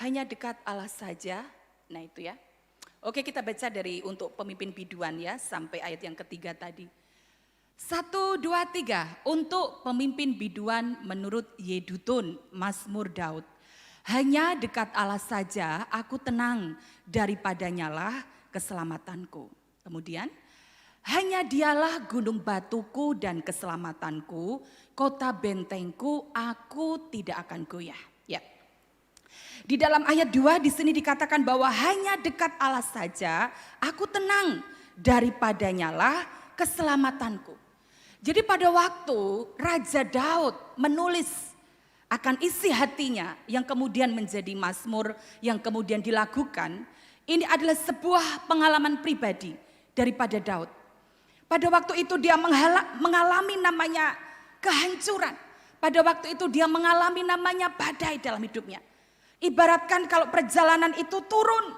Hanya dekat Allah saja. Nah itu ya. Oke, kita baca dari untuk pemimpin biduan ya sampai ayat yang ketiga tadi. 1, 2, 3 untuk pemimpin biduan menurut Yedutun, Mazmur Daud. Hanya dekat Allah saja aku tenang, daripadanya lah keselamatanku. Kemudian, hanya dialah gunung batuku dan keselamatanku, kota bentengku, aku tidak akan goyah. Ya. Di dalam ayat 2 di sini dikatakan bahwa hanya dekat Allah saja aku tenang, daripadanya lah keselamatanku. Jadi pada waktu Raja Daud menulis akan isi hatinya yang kemudian menjadi mazmur yang kemudian dilakukan, ini adalah sebuah pengalaman pribadi daripada Daud. Pada waktu itu dia mengalami namanya kehancuran. Pada waktu itu dia mengalami namanya badai dalam hidupnya. Ibaratkan kalau perjalanan itu turun,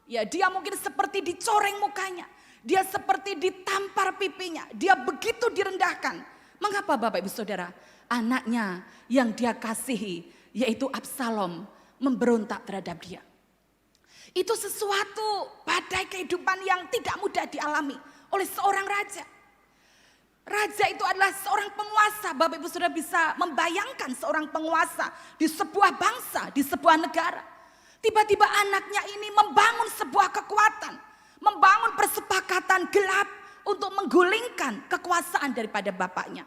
ya dia mungkin seperti dicoreng mukanya. Dia seperti ditampar pipinya, dia begitu direndahkan. Mengapa Bapak Ibu Saudara? Anaknya yang dia kasihi, yaitu Absalom, memberontak terhadap dia. Itu sesuatu badai kehidupan yang tidak mudah dialami oleh seorang raja. Raja itu adalah seorang penguasa. Bapak Ibu Saudara bisa membayangkan seorang penguasa di sebuah bangsa, di sebuah negara. Tiba-tiba anaknya ini membangun sebuah kekuatan. Membangun persepakatan gelap untuk menggulingkan kekuasaan daripada bapaknya.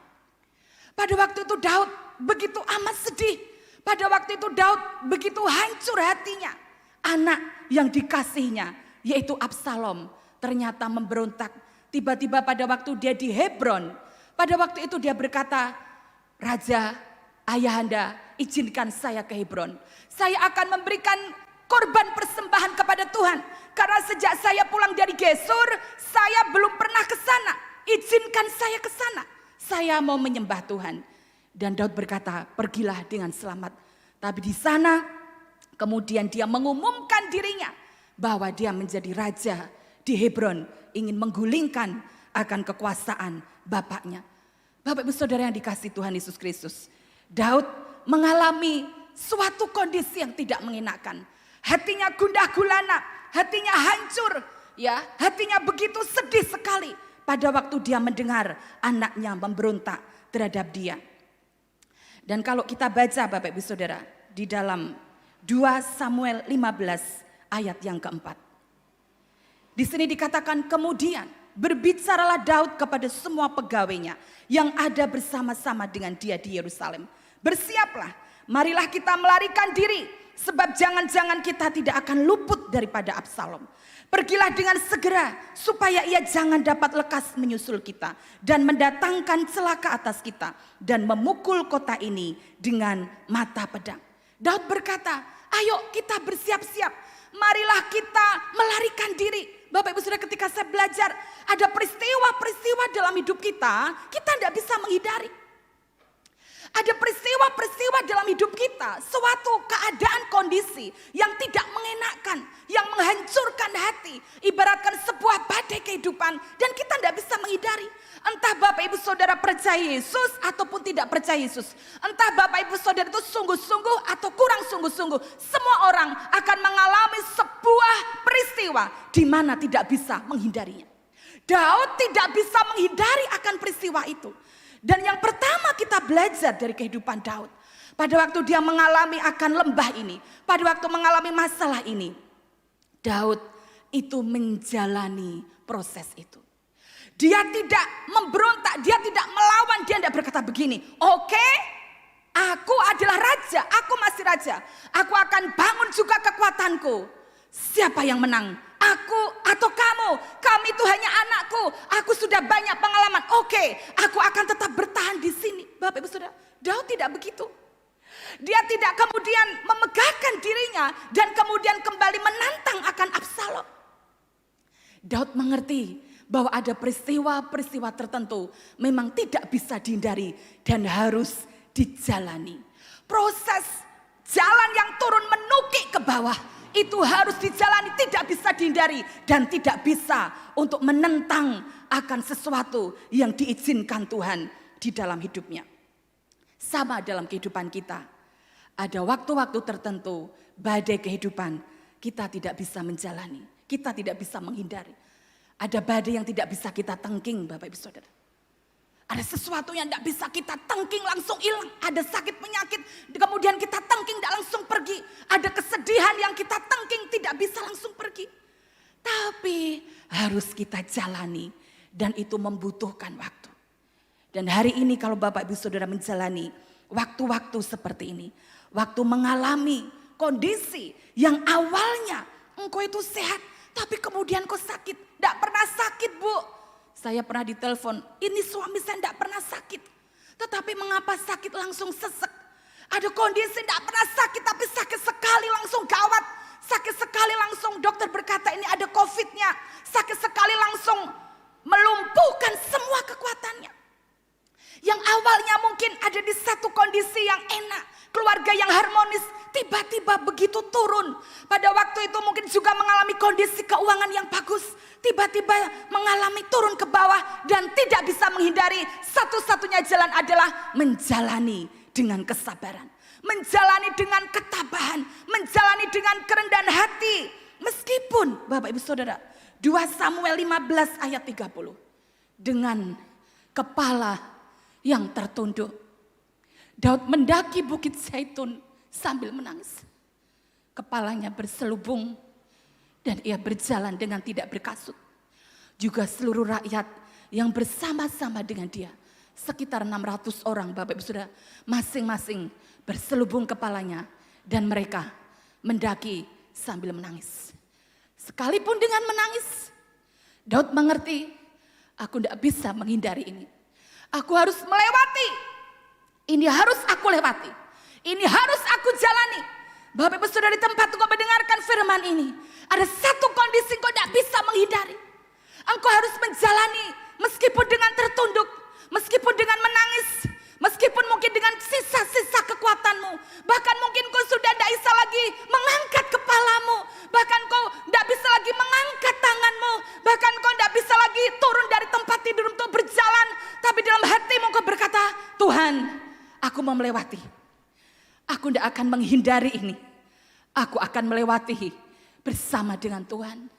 Pada waktu itu Daud begitu amat sedih. Pada waktu itu Daud begitu hancur hatinya. Anak yang dikasihnya yaitu Absalom ternyata memberontak. Tiba-tiba pada waktu dia di Hebron. Pada waktu itu dia berkata, Raja, ayahanda, izinkan saya ke Hebron. Saya akan memberikan korban persembahan kepada Tuhan. Karena sejak saya pulang dari Gesur, saya belum pernah ke sana. Izinkan saya ke sana. Saya mau menyembah Tuhan. Dan Daud berkata, pergilah dengan selamat. Tapi di sana, kemudian dia mengumumkan dirinya bahwa dia menjadi raja di Hebron, ingin menggulingkan akan kekuasaan bapaknya. Bapak Ibu Saudara yang dikasihi Tuhan Yesus Kristus, Daud mengalami suatu kondisi yang tidak mengenakan. Hatinya gundah gulana, hatinya hancur, ya, hatinya begitu sedih sekali pada waktu dia mendengar anaknya memberontak terhadap dia. Dan kalau kita baca Bapak Ibu Saudara di dalam 2 Samuel 15 ayat yang keempat. Di sini dikatakan kemudian berbicaralah Daud kepada semua pegawainya yang ada bersama-sama dengan dia di Yerusalem. Bersiaplah, marilah kita melarikan diri. Sebab jangan-jangan kita tidak akan luput daripada Absalom. Pergilah dengan segera supaya ia jangan dapat lekas menyusul kita dan mendatangkan celaka atas kita dan memukul kota ini dengan mata pedang. Daud berkata, ayo kita bersiap-siap. Marilah kita melarikan diri. Bapak Ibu Saudara, ketika saya belajar ada peristiwa-peristiwa dalam hidup kita tidak bisa menghindari. Ada peristiwa-peristiwa dalam hidup kita, suatu keadaan kondisi yang tidak mengenakan, yang menghancurkan hati, ibaratkan sebuah badai kehidupan dan kita tidak bisa menghindari. Entah Bapak Ibu Saudara percaya Yesus ataupun tidak percaya Yesus. Entah Bapak Ibu Saudara itu sungguh-sungguh atau kurang sungguh-sungguh. Semua orang akan mengalami sebuah peristiwa di mana tidak bisa menghindarinya. Daud tidak bisa menghindari akan peristiwa itu. Dan yang pertama kita belajar dari kehidupan Daud. Pada waktu dia mengalami akan lembah ini. Pada waktu mengalami masalah ini. Daud itu menjalani proses itu. Dia tidak memberontak, dia tidak melawan, dia tidak berkata begini. Oke, aku adalah raja, aku masih raja. Aku akan bangun juga kekuatanku. Siapa yang menang? Aku atau kamu? Kamu itu hanya anakku. Aku sudah banyak pengalaman. Oke, aku akan tetap bertahan di sini. Bapak Ibu Saudara, Daud tidak begitu. Dia tidak kemudian memegahkan dirinya dan kemudian kembali menantang akan Absalom. Daud mengerti bahwa ada peristiwa-peristiwa tertentu memang tidak bisa dihindari dan harus dijalani. Proses jalan yang turun menukik ke bawah itu harus dijalani, tidak bisa dihindari dan tidak bisa untuk menentang akan sesuatu yang diizinkan Tuhan di dalam hidupnya. Sama dalam kehidupan kita. Ada waktu-waktu tertentu, badai kehidupan, kita tidak bisa menjalani, kita tidak bisa menghindari. Ada badai yang tidak bisa kita tengking, Bapak Ibu Saudara. Ada sesuatu yang tidak bisa kita tengking langsung hilang. Ada sakit penyakit, kemudian kita tengking tidak langsung pergi. Ada kesedihan yang kita tengking tidak bisa langsung pergi. Tapi harus kita jalani dan itu membutuhkan waktu. Dan hari ini kalau Bapak Ibu Saudara menjalani waktu-waktu seperti ini. Waktu mengalami kondisi yang awalnya engkau itu sehat. Tapi kemudian kau sakit. Tidak pernah sakit, Bu. Saya pernah ditelepon, ini suami saya tidak pernah sakit. Tetapi mengapa sakit langsung sesek? Ada kondisi tidak pernah sakit tapi sakit sekali langsung gawat. Sakit sekali langsung dokter berkata ini ada COVID-nya. Sakit sekali langsung melumpuhkan semua kekuatannya. Yang awalnya mungkin ada di satu kondisi yang enak. Keluarga yang harmonis tiba-tiba begitu turun. Pada waktu itu mungkin juga mengalami kondisi keuangan yang bagus. Tiba-tiba mengalami turun ke bawah dan tidak bisa menghindari. Satu-satunya jalan adalah menjalani dengan kesabaran. Menjalani dengan ketabahan. Menjalani dengan kerendahan hati. Meskipun Bapak Ibu Saudara 2 Samuel 15 ayat 30. Dengan kepala yang tertunduk. Daud mendaki bukit Zaitun sambil menangis. Kepalanya berselubung dan ia berjalan dengan tidak berkasut. Juga seluruh rakyat yang bersama-sama dengan dia. Sekitar 600 orang Bapak Ibu Saudara. Masing-masing berselubung kepalanya. Dan mereka mendaki sambil menangis. Sekalipun dengan menangis. Daud mengerti. Aku tidak bisa menghindari ini. Aku harus melewati. Ini harus aku lewati. Ini harus aku jalani. Bapak Ibu Saudara di tempat engkau mendengarkan firman ini. Ada satu kondisi engkau tidak bisa menghindari. Engkau harus menjalani meskipun dengan tertunduk. Meskipun dengan menangis. Meskipun mungkin dengan sisa-sisa kekuatanmu. Bahkan mungkin kau sudah tidak bisa lagi mengangkat kepalamu. Bahkan kau tidak bisa lagi mengangkat tanganmu. Bahkan kau tidak bisa lagi turun dari tempat tidur untuk berjalan. Tapi dalam hatimu kau berkata, Tuhan, aku mau melewati. Aku tidak akan menghindari ini. Aku akan melewati bersama dengan Tuhan.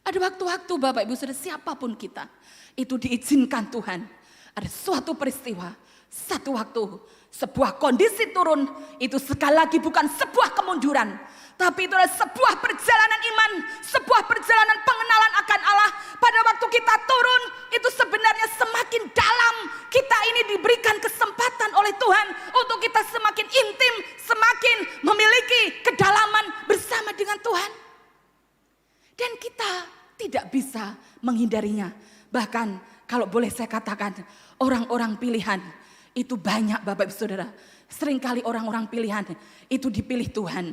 Ada waktu-waktu Bapak Ibu Saudara siapapun kita. Itu diizinkan Tuhan. Ada suatu peristiwa. Satu waktu. Sebuah kondisi turun. Itu sekali lagi bukan sebuah kemunduran. Tapi itu adalah sebuah perjalanan iman. Sebuah perjalanan pengenalan akan Allah. Pada waktu kita turun. Itu sebenarnya semakin dalam. Kita ini diberikan kesempatan oleh Tuhan. Untuk kita semakin intim. Semakin memiliki kedalaman bersama dengan Tuhan. Dan kita tidak bisa menghindarinya. Bahkan kalau boleh saya katakan. Orang-orang pilihan. Itu banyak Bapak Ibu Saudara. Seringkali orang-orang pilihan. Itu dipilih Tuhan.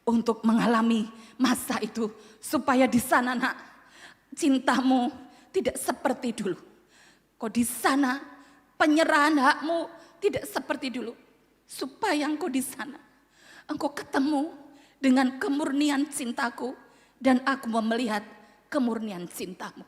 Untuk mengalami masa itu. Supaya di sana nak. Cintamu tidak seperti dulu. Kau di sana. Penyerahan hakmu tidak seperti dulu. Supaya engkau di sana. Engkau ketemu dengan kemurnian cintaku. Dan aku mau melihat kemurnian cintamu.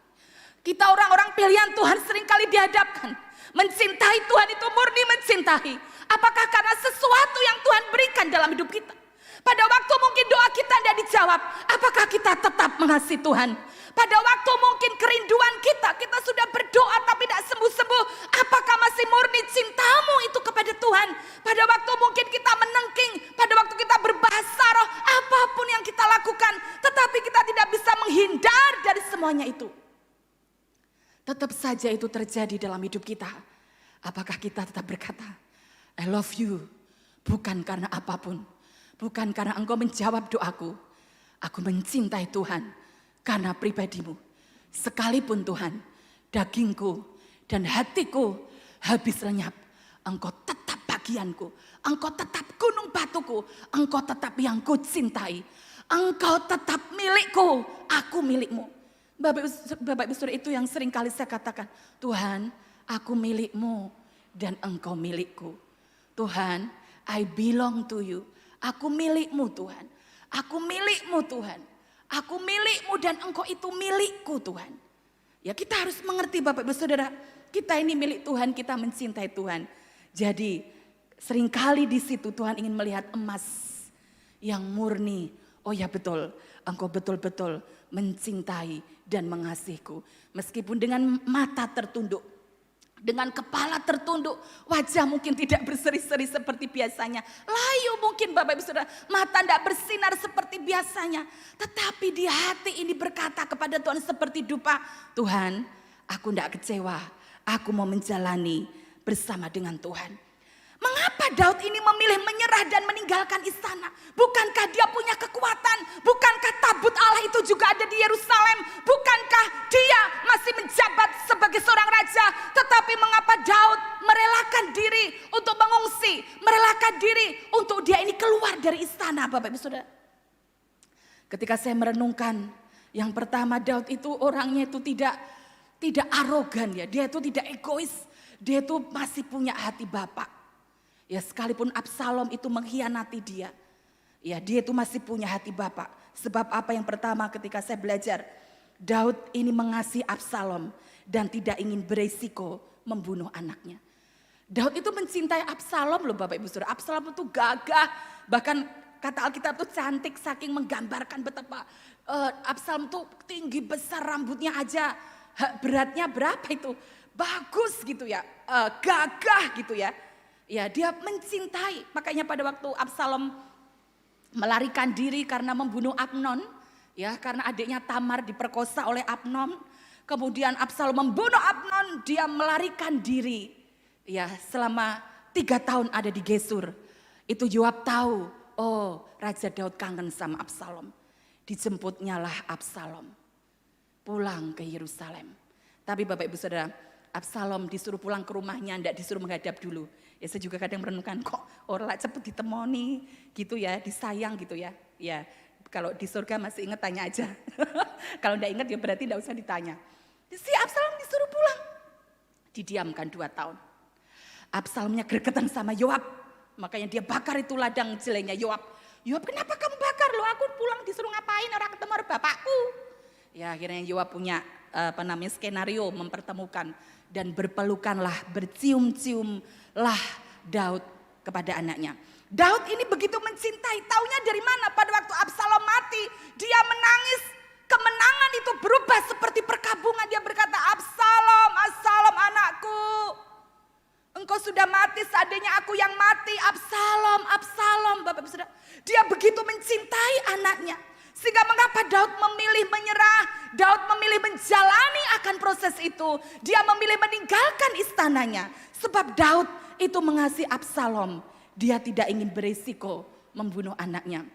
Kita orang-orang pilihan Tuhan seringkali dihadapkan. Mencintai Tuhan itu murni mencintai. Apakah karena sesuatu yang Tuhan berikan dalam hidup kita? Pada waktu mungkin doa kita tidak dijawab. Apakah kita tetap mengasihi Tuhan? Pada waktu mungkin kerinduan kita sudah berdoa tapi tidak sembuh-sembuh. Apakah masih murni cintamu itu kepada Tuhan? Pada waktu mungkin kita menengking, pada waktu kita berbahasa roh, apapun yang kita lakukan. Tetapi kita tidak bisa menghindar dari semuanya itu. Tetap saja itu terjadi dalam hidup kita. Apakah kita tetap berkata, I love you. Bukan karena apapun. Bukan karena engkau menjawab doaku. Aku mencintai Tuhan karena pribadimu. Sekalipun Tuhan, dagingku dan hatiku habis lenyap. Engkau tetap bagianku. Engkau tetap gunung batuku. Engkau tetap yang ku cintai. Engkau tetap milikku. Aku milikmu. Bapak Ibu Saudara, itu yang sering kali saya katakan. Tuhan, aku milikmu dan engkau milikku. Tuhan, I belong to you. Aku milikmu Tuhan. Aku milikmu Tuhan. Aku milikmu dan engkau itu milikku Tuhan. Ya kita harus mengerti Bapak Ibu Saudara. Kita ini milik Tuhan, kita mencintai Tuhan. Jadi Seringkali di situ Tuhan ingin melihat emas yang murni. Oh ya betul, engkau betul-betul mencintai dan mengasihiku. Meskipun dengan mata tertunduk, dengan kepala tertunduk, wajah mungkin tidak berseri-seri seperti biasanya. Layu mungkin Bapak Ibu Saudara, mata tidak bersinar seperti biasanya. Tetapi di hati ini berkata kepada Tuhan seperti dupa, Tuhan aku tidak kecewa, aku mau menjalani bersama dengan Tuhan. Mengapa Daud ini memilih menyerah dan meninggalkan istana? Bukankah dia punya kekuatan? Bukankah tabut Allah itu juga ada di Yerusalem? Bukankah dia masih menjabat sebagai seorang raja? Tetapi mengapa Daud merelakan diri untuk mengungsi? Merelakan diri untuk dia ini keluar dari istana, Bapak Ibu Saudara. Ketika saya merenungkan, yang pertama Daud itu orangnya itu tidak arogan ya. Dia itu tidak egois. Dia itu masih punya hati bapak. Ya sekalipun Absalom itu mengkhianati dia. Ya dia itu masih punya hati bapak. Sebab apa yang pertama ketika saya belajar. Daud ini mengasihi Absalom dan tidak ingin beresiko membunuh anaknya. Daud itu mencintai Absalom loh Bapak Ibu Saudara. Absalom itu gagah. Bahkan kata Alkitab itu cantik saking menggambarkan betapa Absalom itu tinggi besar rambutnya aja. Beratnya berapa itu? Bagus gitu ya. Gagah gitu ya. Ya dia mencintai, makanya pada waktu Absalom melarikan diri karena membunuh Amnon, ya karena adiknya Tamar diperkosa oleh Amnon, kemudian Absalom membunuh Amnon, dia melarikan diri, ya selama 3 tahun ada di Gesur. Itu Yoab tahu, oh Raja Daud kangen sama Absalom, dijemputnya lah Absalom pulang ke Yerusalem. Tapi Bapak Ibu Saudara, Absalom disuruh pulang ke rumahnya, tidak disuruh menghadap dulu. Ya saya juga kadang merenungkan kok orang cepet ditemoni gitu ya, disayang gitu ya. Ya kalau di surga masih ingat tanya aja. Kalau tidak ingat ya berarti tidak usah ditanya. Si Absalom disuruh pulang. Didiamkan 2 tahun. Absalomnya gregetan sama Yoab. Makanya dia bakar itu ladang jelainya Yoab. Yoab kenapa kamu bakar? Loh aku pulang disuruh ngapain, orang ketemu bapakku. Ya akhirnya Yoab punya skenario mempertemukan. Dan berpelukanlah, bercium-ciumlah Daud kepada anaknya. Daud ini begitu mencintai, taunya dari mana? Pada waktu Absalom mati, dia menangis. Kemenangan itu berubah seperti perkabungan. Dia berkata, Absalom, Absalom anakku. Engkau sudah mati, seandainya aku yang mati. Absalom, Absalom. Bapak Saudara, dia begitu mencintai anaknya. Sehingga mengapa Daud memilih menyerah, Daud memilih menjalani akan proses itu. Dia memilih meninggalkan istananya. Sebab Daud itu mengasihi Absalom. Dia tidak ingin beresiko membunuh anaknya.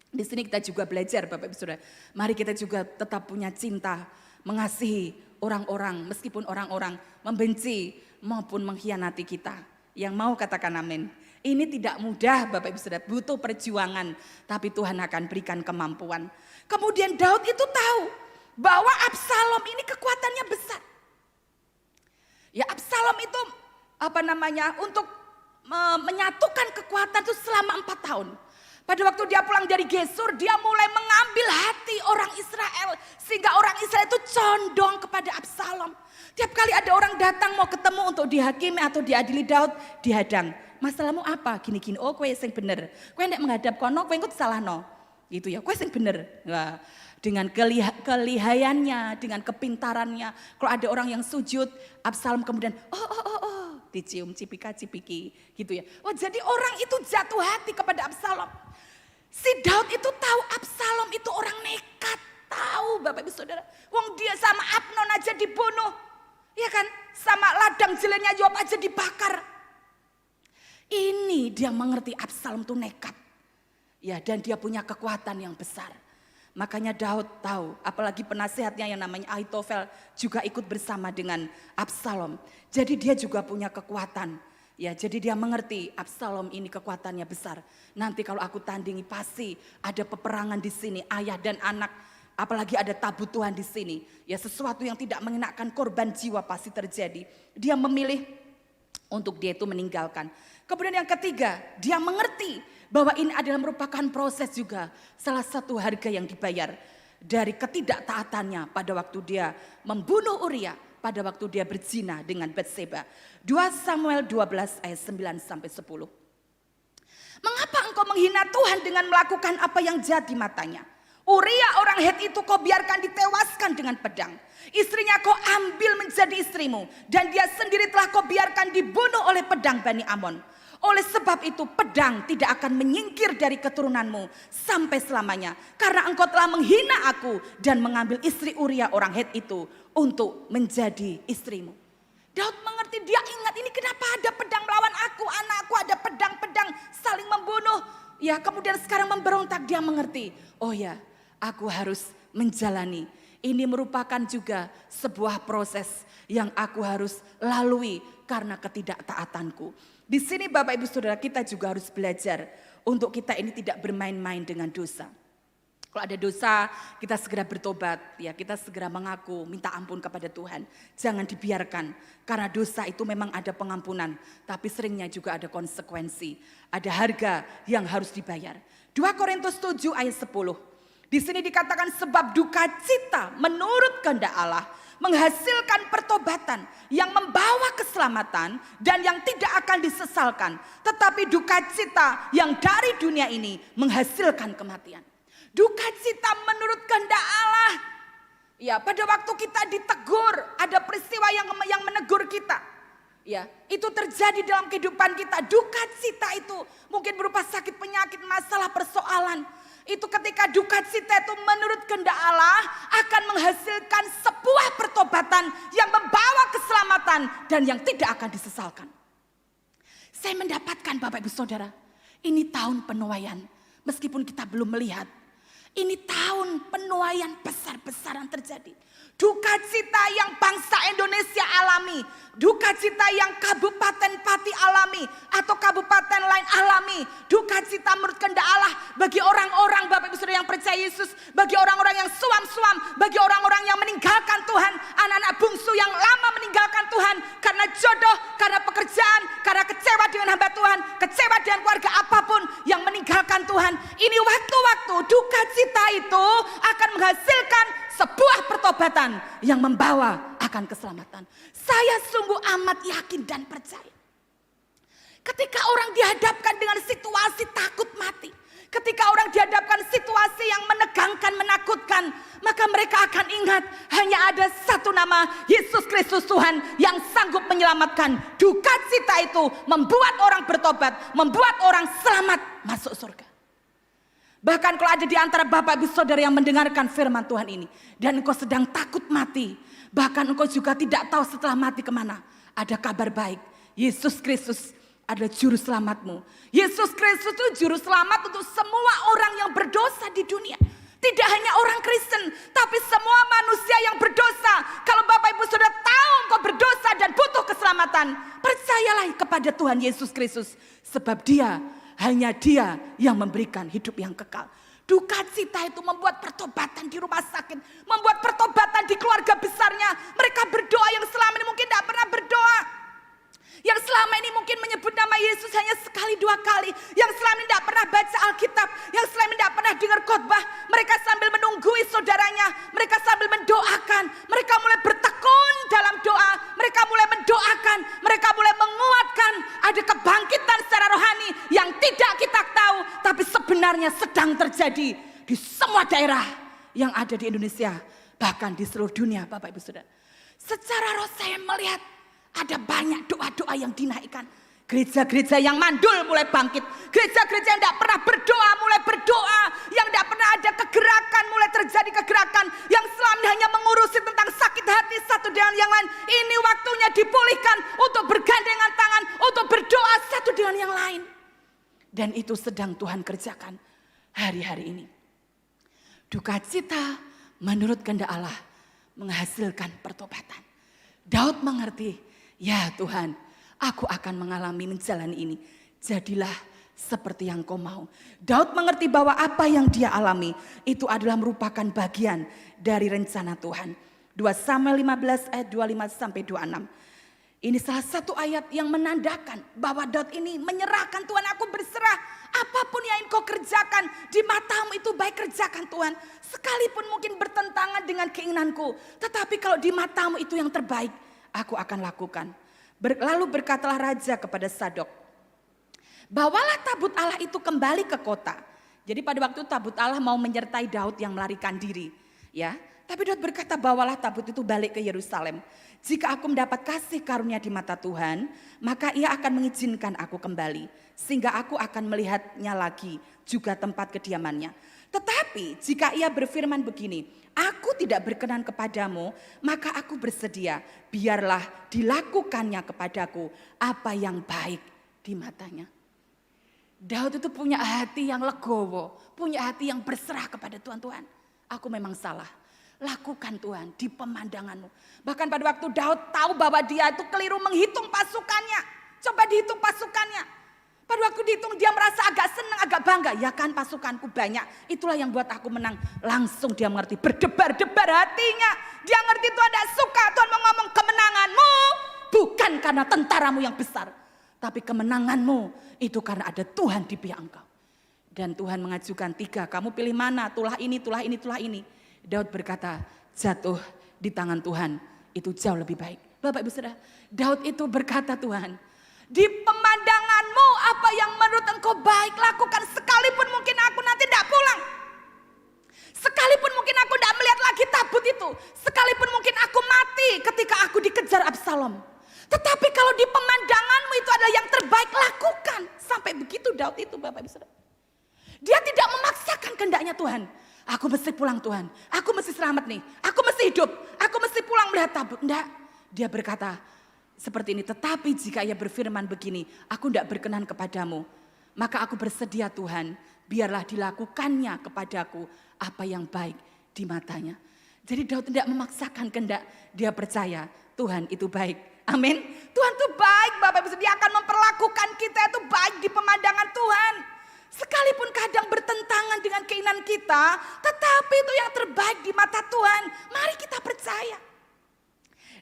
Di sini kita juga belajar Bapak Ibu Saudara. Mari kita juga tetap punya cinta, mengasihi orang-orang meskipun orang-orang membenci maupun mengkhianati kita. Yang mau katakan amin. Ini tidak mudah Bapak Ibu Saudara, butuh perjuangan, tapi Tuhan akan berikan kemampuan. Kemudian Daud itu tahu bahwa Absalom ini kekuatannya besar. Ya Absalom itu untuk menyatukan kekuatan itu selama 4 tahun. Pada waktu dia pulang dari Gesur, dia mulai mengambil hati orang Israel. Sehingga orang Israel itu condong kepada Absalom. Tiap kali ada orang datang mau ketemu untuk dihakimi atau diadili Daud, dihadang. Masalahmu apa? Gini-gini, oh kowe sing bener. Kowe nek menghadap kono, kowe engko salahno. Gitu ya, kowe sing bener. Wah, dengan kelihayannya, dengan kepintarannya. Kalau ada orang yang sujud, Absalom kemudian dicium cipika-cipiki gitu ya. Oh jadi orang itu jatuh hati kepada Absalom. Si Daud itu tahu Absalom itu orang nekat. Tahu Bapak Ibu Saudara. Wong dia sama Amnon aja dibunuh. Ya kan? Sama ladang jelainya Yoab aja dibakar. Ini dia mengerti Absalom itu nekat. Ya dan dia punya kekuatan yang besar. Makanya Daud tahu, apalagi penasehatnya yang namanya Ahitofel juga ikut bersama dengan Absalom. Jadi dia juga punya kekuatan. Ya, jadi dia mengerti Absalom ini kekuatannya besar. Nanti kalau aku tandingi pasti ada peperangan di sini, ayah dan anak. Apalagi ada tabut Tuhan di sini. Ya sesuatu yang tidak mengenakan korban jiwa pasti terjadi. Dia memilih untuk dia itu meninggalkan. Kemudian yang ketiga, dia mengerti bahwa ini adalah merupakan proses juga. Salah satu harga yang dibayar dari ketidaktaatannya pada waktu dia membunuh Uria. Pada waktu dia berzina dengan Batseba. 2 Samuel 12 ayat 9 sampai 10. Mengapa engkau menghina Tuhan dengan melakukan apa yang jahat di matanya? Uria orang Het itu kau biarkan ditewaskan dengan pedang. Istrinya kau ambil menjadi istrimu. Dan dia sendiri telah kau biarkan dibunuh oleh pedang Bani Amon. Oleh sebab itu pedang tidak akan menyingkir dari keturunanmu sampai selamanya. Karena engkau telah menghina aku dan mengambil istri Uria orang Het itu untuk menjadi istrimu. Daud mengerti, dia ingat ini kenapa ada pedang melawan aku, anakku ada pedang-pedang saling membunuh. Ya kemudian sekarang memberontak, dia mengerti, oh ya aku harus menjalani. Ini merupakan juga sebuah proses yang aku harus lalui karena ketidaktaatanku. Di sini Bapak Ibu Saudara kita juga harus belajar untuk kita ini tidak bermain-main dengan dosa. Kalau ada dosa, kita segera bertobat, ya kita segera mengaku, minta ampun kepada Tuhan. Jangan dibiarkan, karena dosa itu memang ada pengampunan, tapi seringnya juga ada konsekuensi. Ada harga yang harus dibayar. 2 Korintus 7 ayat 10. Di sini dikatakan sebab duka cita menurut kehendak Allah menghasilkan pertobatan yang membawa keselamatan dan yang tidak akan disesalkan. Tetapi duka cita yang dari dunia ini menghasilkan kematian. Duka cita menurut kehendak Allah. Ya, pada waktu kita ditegur, ada peristiwa yang menegur kita. Ya, itu terjadi dalam kehidupan kita. Duka cita itu mungkin berupa sakit, penyakit, masalah, persoalan. Itu ketika duka cita itu menurut kehendak Allah akan menghasilkan sebuah pertobatan yang membawa keselamatan dan yang tidak akan disesalkan. Saya mendapatkan Bapak Ibu Saudara, ini tahun penuaian. Meskipun kita belum melihat. Ini tahun penuaian besar-besaran terjadi. Duka cita yang bangsa Indonesia alami. Duka cita yang Kabupaten Pati alami. Atau kabupaten lain alami. Duka cita menurut kehendak Allah. Bagi orang-orang Bapak Ibu Saudara yang percaya Yesus. Bagi orang-orang yang suam-suam. Bagi orang-orang yang meninggalkan Tuhan. Anak-anak bungsu yang lama meninggalkan Tuhan. Karena jodoh, karena pekerjaan. Karena kecewa dengan hamba Tuhan. Kecewa dengan keluarga apapun yang meninggalkan Tuhan. Ini waktu-waktu duka cita itu akan menghasilkan sebuah pertobatan yang membawa akan keselamatan. Saya sungguh amat yakin dan percaya. Ketika orang dihadapkan dengan situasi takut mati. Ketika orang dihadapkan situasi yang menegangkan, menakutkan. Maka mereka akan ingat hanya ada satu nama, Yesus Kristus Tuhan yang sanggup menyelamatkan. Duka cita itu membuat orang bertobat. Membuat orang selamat masuk surga. Bahkan kalau ada di antara Bapak Ibu Saudara yang mendengarkan firman Tuhan ini. Dan engkau sedang takut mati. Bahkan engkau juga tidak tahu setelah mati kemana. Ada kabar baik. Yesus Kristus adalah juru selamatmu. Yesus Kristus itu juru selamat untuk semua orang yang berdosa di dunia. Tidak hanya orang Kristen. Tapi semua manusia yang berdosa. Kalau Bapak Ibu Saudara tahu engkau berdosa dan butuh keselamatan. Percayalah kepada Tuhan Yesus Kristus. Sebab hanya dia yang memberikan hidup yang kekal. Duka cita itu membuat pertobatan di rumah sakit. Membuat pertobatan di keluarga besarnya. Mereka berdoa yang selama ini mungkin tidak pernah berdoa. Yang selama ini mungkin menyebut nama Yesus hanya sekali dua kali. Yang selama ini tidak pernah baca Alkitab. Yang selama ini tidak pernah dengar khotbah. Mereka sambil menunggui saudaranya. Mereka sambil mendoakan. Mereka mulai bertekun dalam doa. Mereka mulai mendoakan. Mereka mulai menguatkan. Ada kebangkitan secara rohani yang tidak kita tahu. Tapi sebenarnya sedang terjadi di semua daerah yang ada di Indonesia. Bahkan di seluruh dunia Bapak Ibu Saudara. Secara roh saya melihat ada banyak doa-doa yang dinaikkan. Gereja-gereja yang mandul mulai bangkit. Gereja-gereja yang tidak pernah berdoa mulai berdoa. Yang tidak pernah ada kegerakan mulai terjadi kegerakan. Yang selama hanya mengurusi tentang sakit hati satu dengan yang lain. Ini waktunya dipulihkan untuk bergandengan tangan. Untuk berdoa satu dengan yang lain. Dan itu sedang Tuhan kerjakan hari-hari ini. Duka cita menurut kehendak Allah menghasilkan pertobatan. Daud mengerti, ya Tuhan, aku akan menjalani ini. Jadilah seperti yang kau mau. Daud mengerti bahwa apa yang dia alami itu adalah merupakan bagian dari rencana Tuhan. 2 Samuel 15 ayat 25 sampai 26. Ini salah satu ayat yang menandakan bahwa Daud ini menyerahkan, Tuhan aku berserah. Apapun yang kau kerjakan di matamu itu baik, kerjakan Tuhan. Sekalipun mungkin bertentangan dengan keinginanku. Tetapi kalau di matamu itu yang terbaik, aku akan lakukan. Lalu berkatalah raja kepada Sadok, Bawalah tabut Allah itu kembali ke kota. Jadi pada waktu tabut Allah mau menyertai Daud yang melarikan diri. Ya, tapi Daud berkata, bawalah tabut itu balik ke Yerusalem. Jika aku mendapat kasih karunia di mata Tuhan, maka ia akan mengizinkan aku kembali. Sehingga aku akan melihatnya lagi, juga tempat kediamannya. Tetapi jika ia berfirman begini, aku tidak berkenan kepadamu, maka aku bersedia, biarlah dilakukannya kepadaku apa yang baik di matanya. Daud itu punya hati yang legowo, punya hati yang berserah kepada Tuhan. Tuhan, aku memang salah. Lakukan Tuhan di pemandanganmu. Bahkan pada waktu Daud tahu bahwa dia itu keliru menghitung pasukannya. Coba dihitung pasukannya. Pada waktu dihitung dia merasa agak senang, agak bangga. Ya kan pasukanku banyak, itulah yang buat aku menang. Langsung dia mengerti, berdebar-debar hatinya. Dia ngerti Tuhan tidak suka, Tuhan mau ngomong kemenanganmu. Bukan karena tentaramu yang besar. Tapi kemenanganmu itu karena ada Tuhan di pihak engkau. Dan Tuhan mengajukan 3, kamu pilih mana? Tulah ini, tulah ini, tulah ini. Daud berkata, jatuh di tangan Tuhan itu jauh lebih baik. Bapak Ibu Saudara, Daud itu berkata, Tuhan, di pemandanganmu apa yang menurut engkau baik lakukan, sekalipun mungkin aku nanti tidak pulang. Sekalipun mungkin aku tidak melihat lagi tabut itu. Sekalipun mungkin aku mati ketika aku dikejar Absalom. Tetapi kalau di pemandanganmu itu adalah yang terbaik, lakukan. Sampai begitu Daud itu, Bapak Ibu Saudara. Dia tidak memaksakan kehendaknya Tuhan. Aku mesti pulang Tuhan, aku mesti selamat nih, aku mesti hidup, aku mesti pulang melihat tabut. Enggak, dia berkata seperti ini, tetapi jika ia berfirman begini, aku tidak berkenan kepadamu, maka aku bersedia Tuhan, biarlah dilakukannya kepadaku apa yang baik di matanya. Jadi Daud tidak memaksakan kehendak, dia percaya Tuhan itu baik. Amin. Tuhan itu baik, Bapak Ibu, dia akan memperlakukan kita itu baik di pemandangan Tuhan. Sekalipun kadang bertentangan dengan keinginan kita, tetapi itu yang terbaik di mata Tuhan. Mari kita percaya.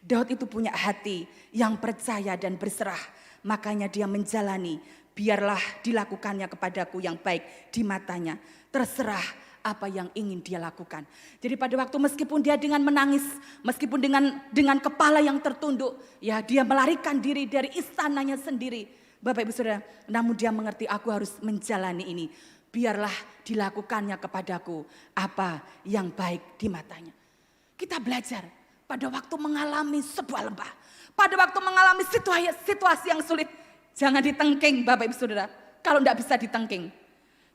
Daud itu punya hati yang percaya dan berserah. Makanya dia menjalani, biarlah dilakukannya kepadaku yang baik di matanya. Terserah apa yang ingin dia lakukan. Jadi pada waktu meskipun dia dengan menangis, meskipun dengan kepala yang tertunduk, ya dia melarikan diri dari istananya sendiri. Bapak Ibu Saudara, namun dia mengerti aku harus menjalani ini. Biarlah dilakukannya kepadaku apa yang baik di matanya. Kita belajar pada waktu mengalami sebuah lembah. Pada waktu mengalami situasi yang sulit. Jangan ditengking Bapak Ibu Saudara. Kalau tidak bisa ditengking.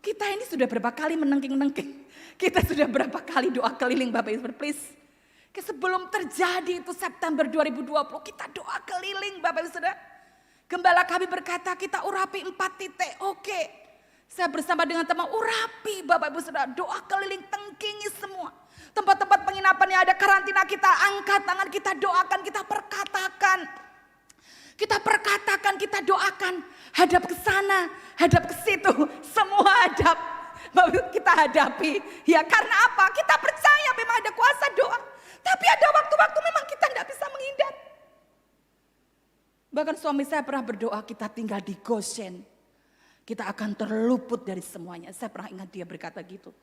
Kita ini sudah berapa kali menengking-nengking. Kita sudah berapa kali doa keliling Bapak Ibu Saudara. Please. Sebelum terjadi itu September 2020 kita doa keliling Bapak Ibu Saudara. Gembala kami berkata kita urapi 4 titik. Oke. Saya bersama dengan teman urapi Bapak Ibu Saudara. Doa keliling tengkingi semua. Tempat-tempat penginapan yang ada karantina kita angkat tangan, kita doakan, kita perkatakan. Kita perkatakan, kita doakan. Hadap ke sana, hadap ke situ. Semua hadap. Kita hadapi. Ya karena apa? Kita percaya memang ada kuasa doa. Tapi ada waktu-waktu memang kita tidak bisa menghindar. Bahkan suami saya pernah berdoa kita tinggal di Goshen. Kita akan terluput dari semuanya. Saya pernah ingat dia berkata gitu.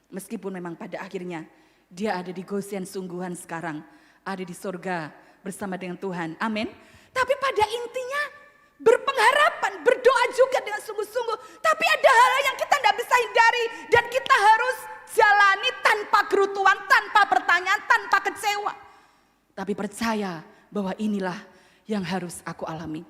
Meskipun memang pada akhirnya dia ada di Goshen sungguhan sekarang. Ada di surga bersama dengan Tuhan. Amin. Tapi pada intinya berpengharapan, berdoa juga dengan sungguh-sungguh. Tapi ada hal yang kita tidak bisa hindari. Dan kita harus jalani tanpa kerutuan, tanpa pertanyaan, tanpa kecewa. Tapi percaya bahwa inilah yang harus aku alami.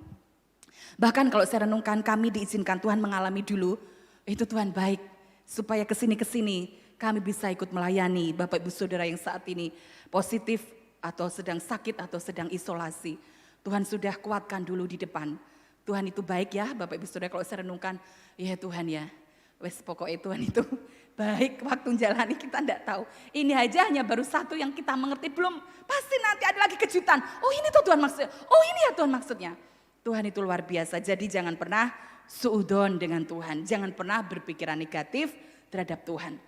Bahkan kalau saya renungkan kami diizinkan Tuhan mengalami dulu. Itu Tuhan baik. Supaya kesini-kesini kami bisa ikut melayani Bapak Ibu Saudara yang saat ini positif atau sedang sakit atau sedang isolasi. Tuhan sudah kuatkan dulu di depan. Tuhan itu baik ya Bapak Ibu Saudara, kalau saya renungkan. Ya Tuhan ya. Wes pokoknya Tuhan itu baik, waktu jalani kita tidak tahu. Ini aja hanya baru satu yang kita mengerti, belum pasti nanti ada lagi kejutan. Oh ini tuh Tuhan maksudnya, oh ini ya Tuhan maksudnya. Tuhan itu luar biasa, jadi jangan pernah suudon dengan Tuhan. Jangan pernah berpikiran negatif terhadap Tuhan.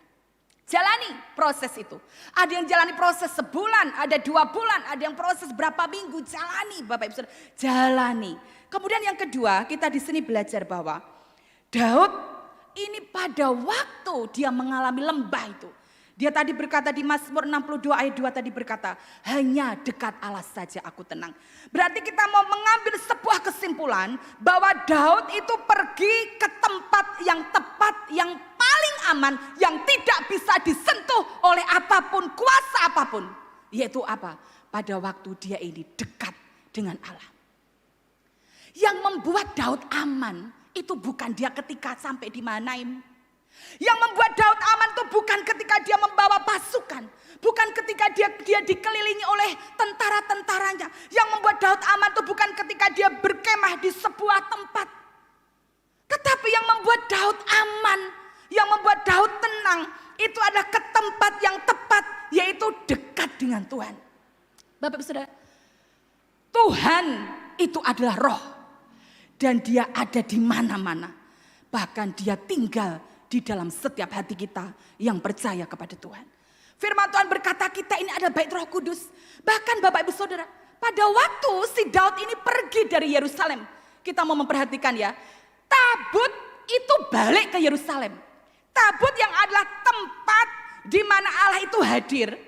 Jalani proses itu. Ada yang jalani proses sebulan, ada 2 bulan, ada yang proses berapa minggu. Jalani Bapak Ibu Saudara, jalani. Kemudian yang kedua, kita di sini belajar bahwa Daud ini pada waktu dia mengalami lembah itu, Dia tadi berkata di Mazmur 62 ayat 2 tadi berkata, hanya dekat Allah saja aku tenang. Berarti kita mau mengambil sebuah kesimpulan bahwa Daud itu pergi ke tempat yang tepat, yang paling aman, yang tidak bisa disentuh oleh apapun, kuasa apapun. Yaitu apa? Pada waktu dia ini dekat dengan Allah. Yang membuat Daud aman itu bukan dia ketika sampai di Mahanaim. Yang membuat Daud aman itu bukan ketika dia membawa pasukan. Bukan ketika dia dikelilingi oleh tentara-tentaranya. Yang membuat Daud aman itu bukan ketika dia berkemah di sebuah tempat. Tetapi yang membuat Daud aman, yang membuat Daud tenang, itu adalah ke tempat yang tepat, yaitu dekat dengan Tuhan. Bapak Ibu Saudara, Tuhan itu adalah roh. Dan dia ada di mana-mana. Bahkan dia tinggal di dalam setiap hati kita yang percaya kepada Tuhan. Firman Tuhan berkata kita ini ada bait Roh Kudus. Bahkan Bapak Ibu Saudara, pada waktu si Daud ini pergi dari Yerusalem, kita mau memperhatikan ya, tabut itu balik ke Yerusalem. Tabut yang adalah tempat di mana Allah itu hadir,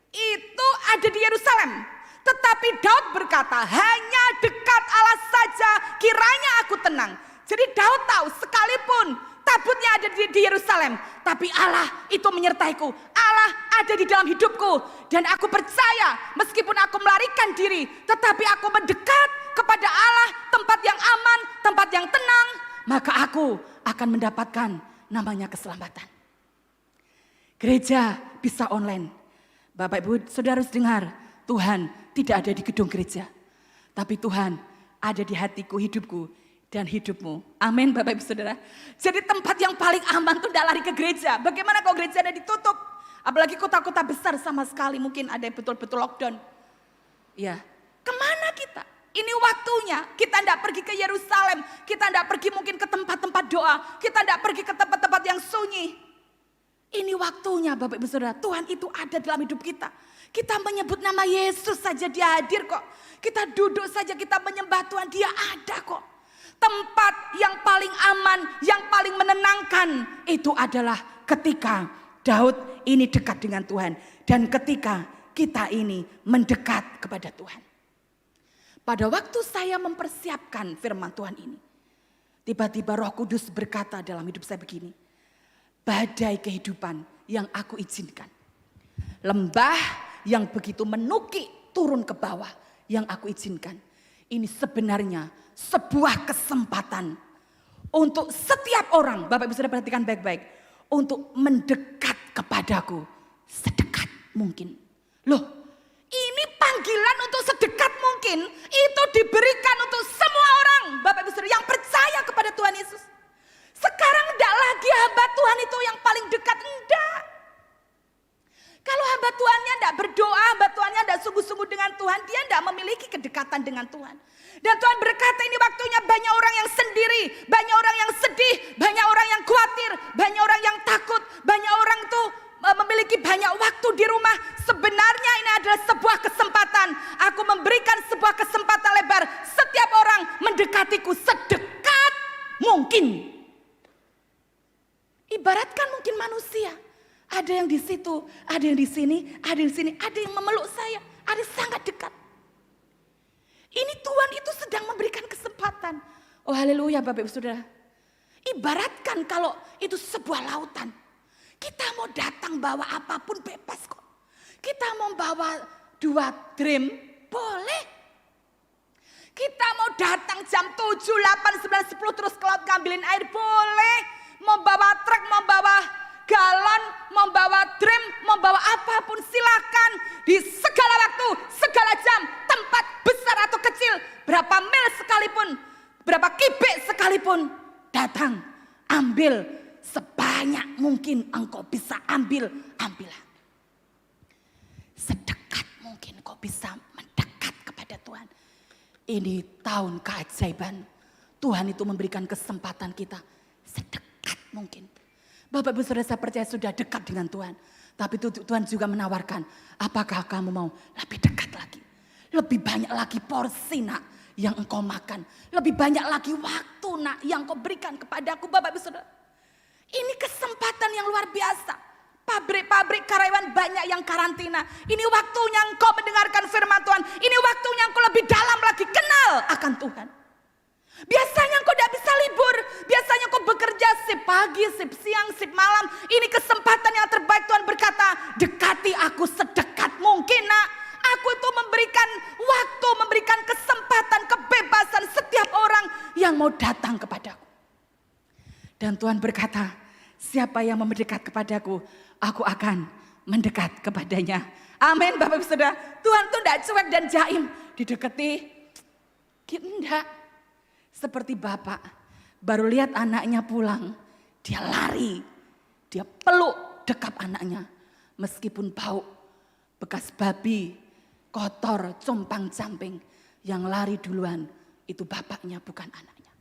itu ada di Yerusalem. Tetapi Daud berkata, hanya dekat Allah saja kiranya aku tenang. Jadi Daud tahu sekalipun tabutnya ada di Yerusalem, tapi Allah itu menyertaiku. Allah ada di dalam hidupku. Dan aku percaya meskipun aku melarikan diri, tetapi aku mendekat kepada Allah, tempat yang aman, tempat yang tenang, maka aku akan mendapatkan namanya keselamatan. Gereja bisa online. Bapak Ibu Saudara harus dengar, Tuhan tidak ada di gedung gereja, tapi Tuhan ada di hatiku, hidupku, dan hidupmu. Amin Bapak Ibu Saudara. Jadi tempat yang paling aman tuh tidak lari ke gereja. Bagaimana kalau gereja ada ditutup? Apalagi kota-kota besar sama sekali mungkin ada yang betul-betul lockdown. Ya, kemana kita? Ini waktunya. Kita tidak pergi ke Yerusalem. Kita tidak pergi mungkin ke tempat-tempat doa. Kita tidak pergi ke tempat-tempat yang sunyi. Ini waktunya Bapak Ibu Saudara. Tuhan itu ada dalam hidup kita. Kita menyebut nama Yesus saja dia hadir kok. Kita duduk saja kita menyembah Tuhan, dia ada kok. Tempat yang paling aman, yang paling menenangkan itu adalah ketika Daud ini dekat dengan Tuhan. Dan ketika kita ini mendekat kepada Tuhan. Pada waktu saya mempersiapkan firman Tuhan ini, tiba-tiba Roh Kudus berkata dalam hidup saya begini, badai kehidupan yang aku izinkan, lembah yang begitu menukik turun ke bawah yang aku izinkan, ini sebenarnya sebuah kesempatan untuk setiap orang, Bapak Ibu Saudara perhatikan baik-baik, untuk mendekat kepadaku sedekat mungkin. Loh, ini panggilan untuk sedekat mungkin itu diberikan untuk semua orang, Bapak Ibu Saudara yang percaya kepada Tuhan Yesus. Sekarang tidak lagi hamba Tuhan itu yang paling dekat, enggak. Kalau hamba Tuhannya tidak berdoa, hamba Tuhannya tidak sungguh-sungguh dengan Tuhan, dia tidak memiliki kedekatan dengan Tuhan. Dan Tuhan berkata ini waktunya banyak orang yang sendiri, banyak orang yang sedih, banyak orang yang khawatir, banyak orang yang takut, banyak orang tuh memiliki banyak waktu di rumah. Sebenarnya ini adalah sebuah kesempatan. Aku memberikan sebuah kesempatan lebar. Setiap orang mendekatiku sedekat mungkin. Ibaratkan mungkin manusia. Ada yang di situ, ada yang di sini, ada yang di sini, ada yang memeluk saya, ada yang sangat dekat. Ini Tuhan itu sedang memberikan kesempatan. Oh haleluya Bapak Ibu Saudara. Ibaratkan kalau itu sebuah lautan. Kita mau datang bawa apapun bebas kok. Kita mau bawa 2 drim, boleh. Kita mau datang jam 7, 8, 9, 10 terus ke laut ngambilin air, boleh. Mau bawa truk, mau bawa galon, membawa drum, membawa apapun silakan. Di segala waktu, segala jam, tempat besar atau kecil, berapa mil sekalipun, berapa kibik sekalipun, datang, ambil sebanyak mungkin engkau bisa ambillah. Sedekat mungkin kau bisa mendekat kepada Tuhan. Ini tahun keajaiban. Tuhan itu memberikan kesempatan kita sedekat mungkin. Bapak Ibu Saudara saya percaya sudah dekat dengan Tuhan. Tapi Tuhan juga menawarkan, apakah kamu mau lebih dekat lagi? Lebih banyak lagi porsi nak yang engkau makan. Lebih banyak lagi waktu nak yang kau berikan kepadaku Bapak Ibu Saudara. Ini kesempatan yang luar biasa. Pabrik-pabrik karyawan banyak yang karantina. Ini waktunya engkau mendengarkan firman Tuhan. Ini waktunya engkau lebih dalam lagi kenal akan Tuhan. Biasanya engkau tidak bisa libur. Biasanya engkau bekerja sip pagi, sip siang, sip malam. Ini kesempatan yang terbaik. Tuhan berkata, dekati aku sedekat mungkin nak. Aku itu memberikan waktu, memberikan kesempatan, kebebasan setiap orang yang mau datang kepadaku. Dan Tuhan berkata, siapa yang mendekat kepadaku, aku akan mendekat kepadanya. Amin Bapak Ibu Saudara. Tuhan tuh tidak cuek dan jaim. Didekati, enggak. Seperti Bapak baru lihat anaknya pulang, dia lari, dia peluk dekap anaknya. Meskipun bau, bekas babi, kotor, compang-camping, yang lari duluan itu bapaknya bukan anaknya.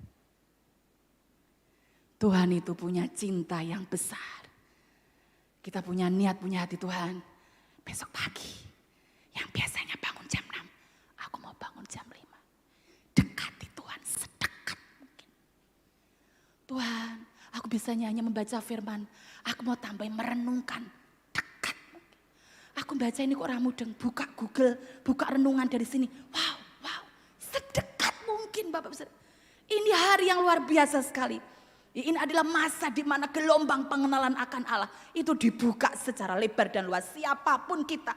Tuhan itu punya cinta yang besar. Kita punya niat, punya hati Tuhan. Besok pagi, yang biasanya bangun jam 6, aku mau bangun jam 5. Dekati Tuhan sedekat mungkin. Tuhan, aku biasanya hanya membaca firman. Aku mau tambahin merenungkan. Dekat mungkin. Aku baca ini kok orang mudeng. Buka Google, buka renungan dari sini. Wow, sedekat mungkin Bapak Ibu. Ini hari yang luar biasa sekali. Ini adalah masa di mana gelombang pengenalan akan Allah itu dibuka secara lebar dan luas. Siapapun kita,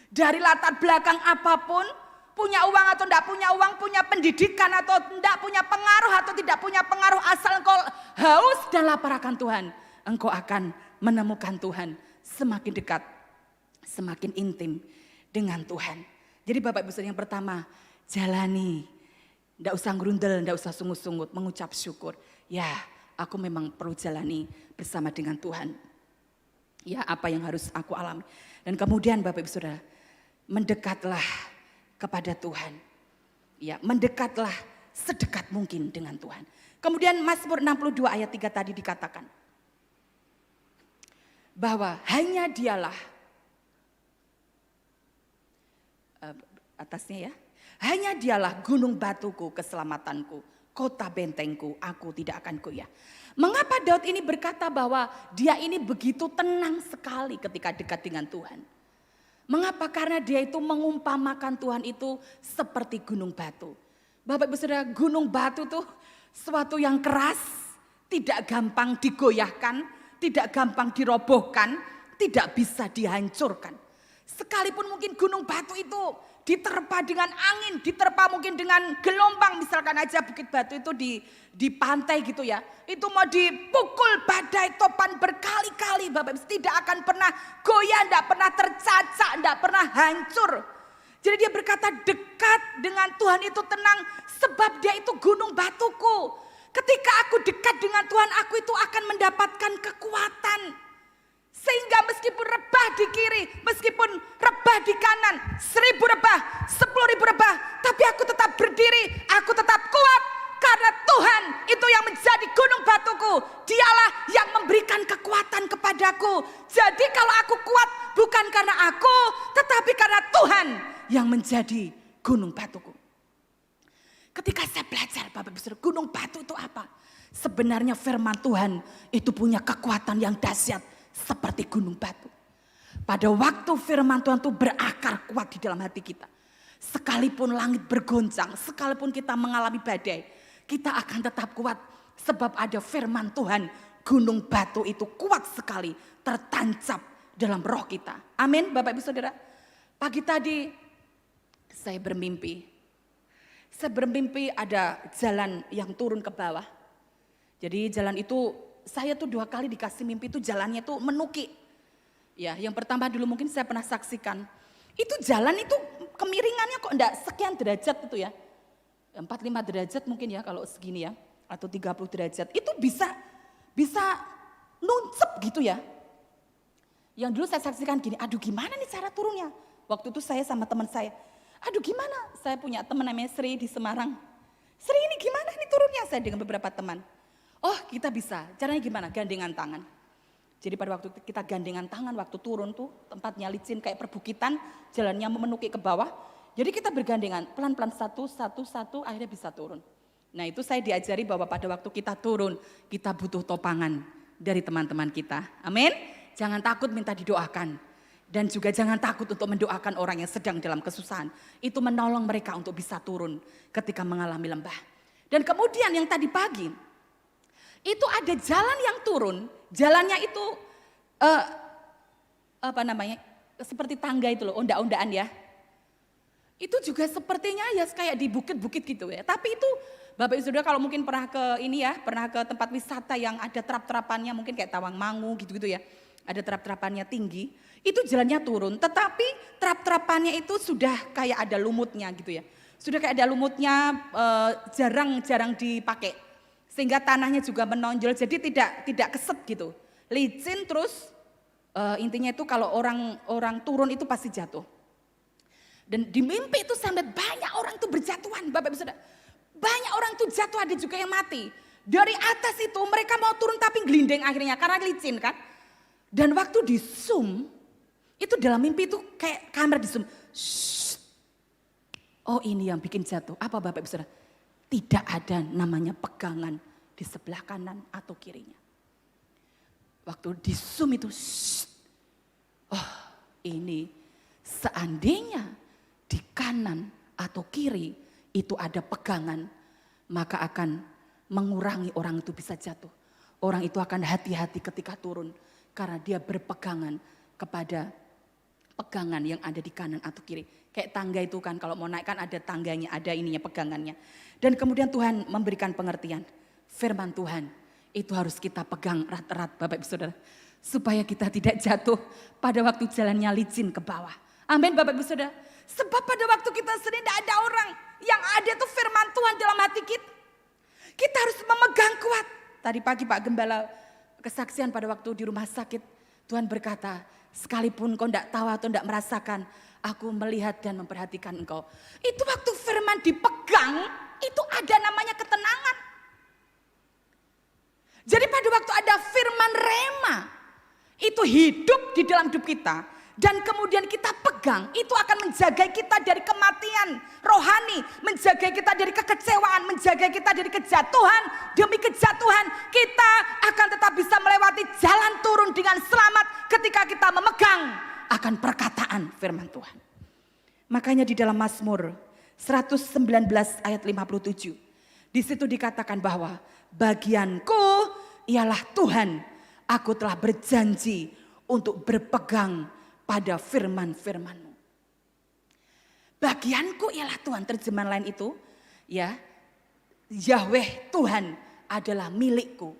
dari latar belakang apapun, punya uang atau tidak punya uang, punya pendidikan atau tidak punya pengaruh atau tidak punya pengaruh, asal engkau haus dan lapar akan Tuhan, engkau akan menemukan Tuhan semakin dekat, semakin intim dengan Tuhan. Jadi Bapak Ibu Saudara, yang pertama, jalani, tidak usah ngerundel, tidak usah sungut-sungut, mengucap syukur. Ya, aku memang perlu jalani bersama dengan Tuhan. Ya, apa yang harus aku alami. Dan kemudian Bapak Ibu Saudara, mendekatlah kepada Tuhan. Ya, mendekatlah sedekat mungkin dengan Tuhan. Kemudian Mazmur 62 ayat 3 tadi dikatakan bahwa hanya Dialah, atasnya ya, hanya Dialah gunung batuku, keselamatanku, kota bentengku, aku tidak akan goyah. Mengapa Daud ini berkata bahwa dia ini begitu tenang sekali ketika dekat dengan Tuhan? Mengapa? Karena dia itu mengumpamakan Tuhan itu seperti gunung batu. Bapak Ibu Saudara, gunung batu itu suatu yang keras, tidak gampang digoyahkan, tidak gampang dirobohkan, tidak bisa dihancurkan. Sekalipun mungkin gunung batu itu diterpa dengan angin, diterpa mungkin dengan gelombang, misalkan aja Bukit Batu itu di pantai gitu ya, itu mau dipukul badai topan berkali-kali, Bapak Ibu, tidak akan pernah goyah, tidak pernah tercacak, tidak pernah hancur. Jadi dia berkata dekat dengan Tuhan itu tenang, sebab dia itu gunung batuku. Ketika aku dekat dengan Tuhan, aku itu akan mendapatkan kekuatan. Sehingga meskipun rebah di kiri, meskipun rebah di kanan, 1000 rebah, 10.000 rebah, tapi aku tetap berdiri, aku tetap kuat. Karena Tuhan itu yang menjadi gunung batuku. Dialah yang memberikan kekuatan kepadaku. Jadi kalau aku kuat bukan karena aku, tetapi karena Tuhan yang menjadi gunung batuku. Ketika saya belajar Bapak Ibu Saudara, gunung batu itu apa? Sebenarnya firman Tuhan itu punya kekuatan yang dahsyat seperti gunung batu. Pada waktu firman Tuhan itu berakar kuat di dalam hati kita. Sekalipun langit bergoncang, sekalipun kita mengalami badai, kita akan tetap kuat. Sebab ada firman Tuhan, gunung batu itu kuat sekali tertancap dalam roh kita. Amin Bapak Ibu Saudara. Pagi tadi saya bermimpi. Saya bermimpi ada jalan yang turun ke bawah. Jadi jalan itu saya tuh 2 kali dikasih mimpi itu jalannya tuh menukik. Ya, yang pertama dulu mungkin saya pernah saksikan. Itu jalan itu kemiringannya kok enggak sekian derajat itu ya. 45 derajat mungkin ya kalau segini ya. Atau 30 derajat. Itu bisa nuncep gitu ya. Yang dulu saya saksikan gini, aduh gimana nih cara turunnya. Waktu itu saya sama teman saya. Aduh gimana, saya punya teman namanya Sri di Semarang. Sri ini gimana nih turunnya, saya dengan beberapa teman. Oh kita bisa, caranya gimana, gandengan tangan. Jadi pada waktu kita gandengan tangan, waktu turun tuh tempatnya licin kayak perbukitan, jalannya memenukik ke bawah. Jadi kita bergandengan, pelan-pelan satu, akhirnya bisa turun. Nah itu saya diajari bahwa pada waktu kita turun, kita butuh topangan dari teman-teman kita. Amin. Jangan takut minta didoakan. Dan juga jangan takut untuk mendoakan orang yang sedang dalam kesusahan. Itu menolong mereka untuk bisa turun ketika mengalami lembah. Dan kemudian yang tadi pagi, itu ada jalan yang turun. Jalannya itu seperti tangga itu loh, onda-ondaan ya. Itu juga sepertinya ya kayak di bukit-bukit gitu ya. Tapi itu Bapak Ibu Saudara kalau mungkin pernah ke ini ya, pernah ke tempat wisata yang ada trap-trapannya mungkin kayak Tawangmangu gitu-gitu ya. Ada trap-trapannya tinggi, itu jalannya turun. Tetapi trap-trapannya itu sudah kayak ada lumutnya gitu ya. Sudah kayak ada lumutnya, jarang dipakai. Sehingga tanahnya juga menonjol, jadi tidak keset gitu. Licin terus intinya itu kalau orang turun itu pasti jatuh. Dan di mimpi itu sampai banyak orang itu berjatuhan, Bapak Ibu Saudara. Banyak orang itu jatuh, ada juga yang mati. Dari atas itu mereka mau turun tapi gelinding akhirnya karena licin kan. Dan waktu di zoom, itu dalam mimpi itu kayak kamera di zoom. Shhh. Oh ini yang bikin jatuh. Apa Bapak Ibu Saudara? Tidak ada namanya pegangan di sebelah kanan atau kirinya. Waktu di zoom itu, shhh. Oh ini seandainya di kanan atau kiri itu ada pegangan, maka akan mengurangi orang itu bisa jatuh. Orang itu akan hati-hati ketika turun. Karena dia berpegangan kepada pegangan yang ada di kanan atau kiri. Kayak tangga itu kan kalau mau naik kan ada tangganya, ada ininya pegangannya. Dan kemudian Tuhan memberikan pengertian. Firman Tuhan itu harus kita pegang erat-erat Bapak Ibu Saudara. Supaya kita tidak jatuh pada waktu jalannya licin ke bawah. Amin Bapak Ibu Saudara. Sebab pada waktu kita sedih tidak ada orang. Yang ada itu firman Tuhan dalam hati kita. Kita harus memegang kuat. Tadi pagi Pak Gembala kesaksian pada waktu di rumah sakit, Tuhan berkata, sekalipun kau tidak tahu atau tidak merasakan, aku melihat dan memperhatikan engkau. Itu waktu firman dipegang, itu ada namanya ketenangan. Jadi pada waktu ada firman rema, itu hidup di dalam hidup kita. Dan kemudian kita pegang, itu akan menjaga kita dari kematian rohani, menjaga kita dari kekecewaan, menjaga kita dari kejatuhan. Demi kejatuhan kita akan tetap bisa melewati jalan turun dengan selamat ketika kita memegang akan perkataan firman Tuhan. Makanya di dalam Mazmur 119 ayat 57, di situ dikatakan bahwa bagianku ialah Tuhan, aku telah berjanji untuk berpegang pada firman-firman-Mu. Bagianku ialah Tuhan, terjemahan lain itu ya, Yahweh Tuhan adalah milikku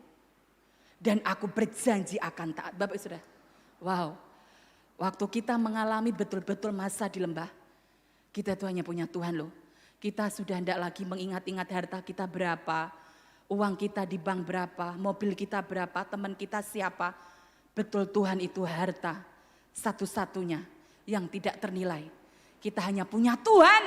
dan aku berjanji akan taat. Bapak Saudara, wow, waktu kita mengalami betul-betul masa di lembah, kita tuh hanya punya Tuhan loh. Kita sudah tidak lagi mengingat-ingat harta kita berapa, uang kita di bank berapa, mobil kita berapa, teman kita siapa. Betul Tuhan itu harta satu-satunya yang tidak ternilai. Kita hanya punya Tuhan.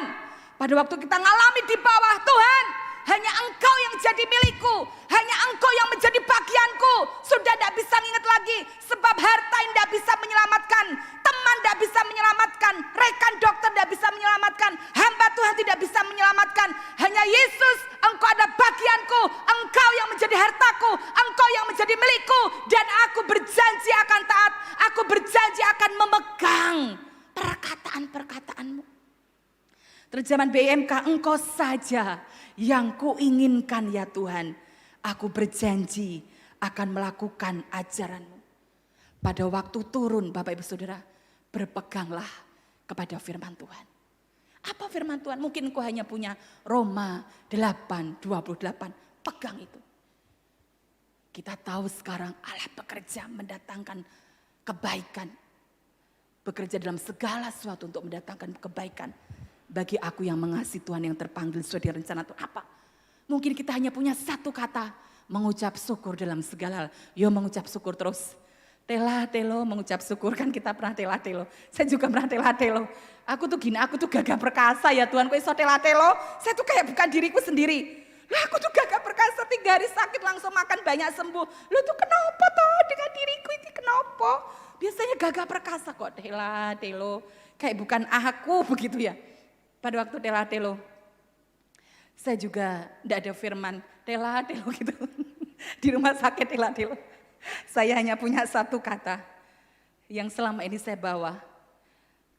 Pada waktu kita ngalami di bawah, Tuhan, hanya Engkau yang jadi milikku, hanya Engkau yang menjadi bagianku. Sudah tidak bisa ingat lagi, sebab harta yang tidak bisa menyelamatkan, teman tidak bisa menyelamatkan, rekan dokter tidak bisa menyelamatkan, hamba Tuhan tidak bisa menyelamatkan. Hanya Yesus, Engkau ada bagianku, Engkau yang menjadi hartaku, Engkau yang menjadi milikku, dan aku berjanji akan taat, aku berjanji akan memegang perkataan-perkataan-Mu. Terjemahan BMK, Engkau saja yang kuinginkan ya Tuhan. Aku berjanji akan melakukan ajaran-Mu. Pada waktu turun Bapak Ibu Saudara, berpeganglah kepada firman Tuhan. Apa firman Tuhan? Mungkin engkau hanya punya Roma 8:28. Pegang itu. Kita tahu sekarang Allah bekerja mendatangkan kebaikan. Bekerja dalam segala sesuatu untuk mendatangkan kebaikan. Bagi aku yang mengasihi Tuhan, yang terpanggil sesuai dengan rencana Tuhan. Apa? Mungkin kita hanya punya satu kata, mengucap syukur dalam segala hal. Yo mengucap syukur terus. Tela telo mengucap syukur, kan kita pernah tela telo. Saya juga pernah tela telo. Aku tuh gini, aku tuh gagah perkasa ya Tuhan. Kok iso tela telo? Saya tuh kayak bukan diriku sendiri. Lah aku tuh gagah perkasa, 3 hari sakit langsung makan banyak sembuh. Lu tuh kenapa toh dengan diriku ini kenapa? Biasanya gagah perkasa kok tela telo. Kayak bukan aku begitu ya. Pada waktu tela telo, saya juga tidak ada firman tela telo gitu. Di rumah sakit tela telo. Saya hanya punya satu kata, yang selama ini saya bawa.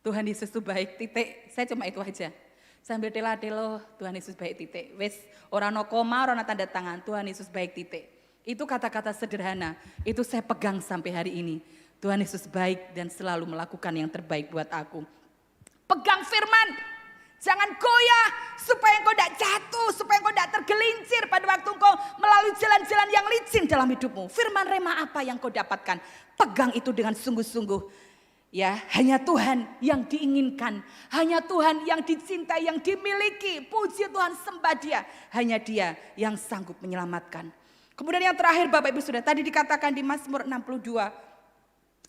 Tuhan Yesus itu baik, titik. Saya cuma itu aja. Sambil tela-telo, Tuhan Yesus baik, titik. Wes, orang no koma, orang no tanda tangan, Tuhan Yesus baik, titik. Itu kata-kata sederhana, itu saya pegang sampai hari ini. Tuhan Yesus baik dan selalu melakukan yang terbaik buat aku. Pegang firman, jangan goyah supaya engkau tidak jatuh, supaya engkau tidak tergelincir pada waktu engkau melalui jalan-jalan yang licin dalam hidupmu. Firman rema apa yang kau dapatkan? Pegang itu dengan sungguh-sungguh. Ya, hanya Tuhan yang diinginkan, hanya Tuhan yang dicintai, yang dimiliki. Puji Tuhan, sembah Dia. Hanya Dia yang sanggup menyelamatkan. Kemudian yang terakhir Bapak Ibu Saudara, tadi dikatakan di Mazmur 62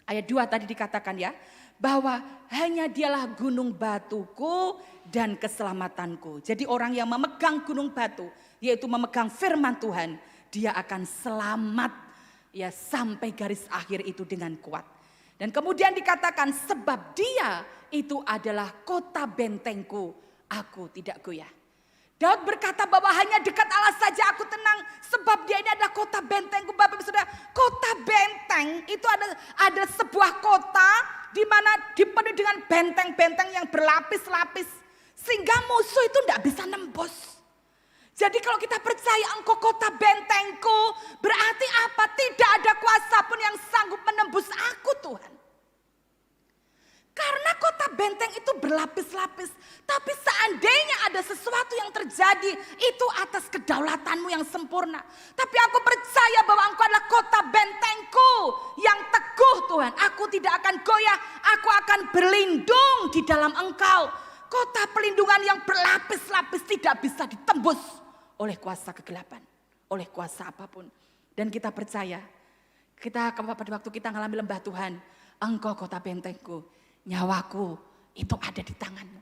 ayat 2 tadi dikatakan ya, bahwa hanya Dialah gunung batuku dan keselamatanku. Jadi orang yang memegang gunung batu, yaitu memegang firman Tuhan, dia akan selamat ya sampai garis akhir itu dengan kuat. Dan kemudian dikatakan sebab Dia itu adalah kota bentengku, aku tidak goyah. Daud berkata bahwa hanya dekat Allah saja aku tenang, sebab Dia ini adalah kota bentengku. Bapak Ibu Saudara, kota benteng itu ada sebuah kota di mana dipenuhi dengan benteng-benteng yang berlapis-lapis, sehingga musuh itu tidak bisa nembus. Jadi kalau kita percaya engkau kota bentengku, berarti apa? Tidak ada kuasa pun yang sanggup menembus aku, Tuhan. Karena kota benteng itu berlapis-lapis. Tapi seandainya ada sesuatu yang terjadi, itu atas kedaulatanmu yang sempurna. Tapi aku percaya bahwa engkau adalah kota bentengku yang teguh, Tuhan. Aku tidak akan goyah, aku akan berlindung di dalam engkau. Kota pelindungan yang berlapis-lapis tidak bisa ditembus oleh kuasa kegelapan, oleh kuasa apapun. Dan kita percaya, pada waktu kita mengalami lembah Tuhan, engkau kota bentengku, nyawaku itu ada di tanganmu.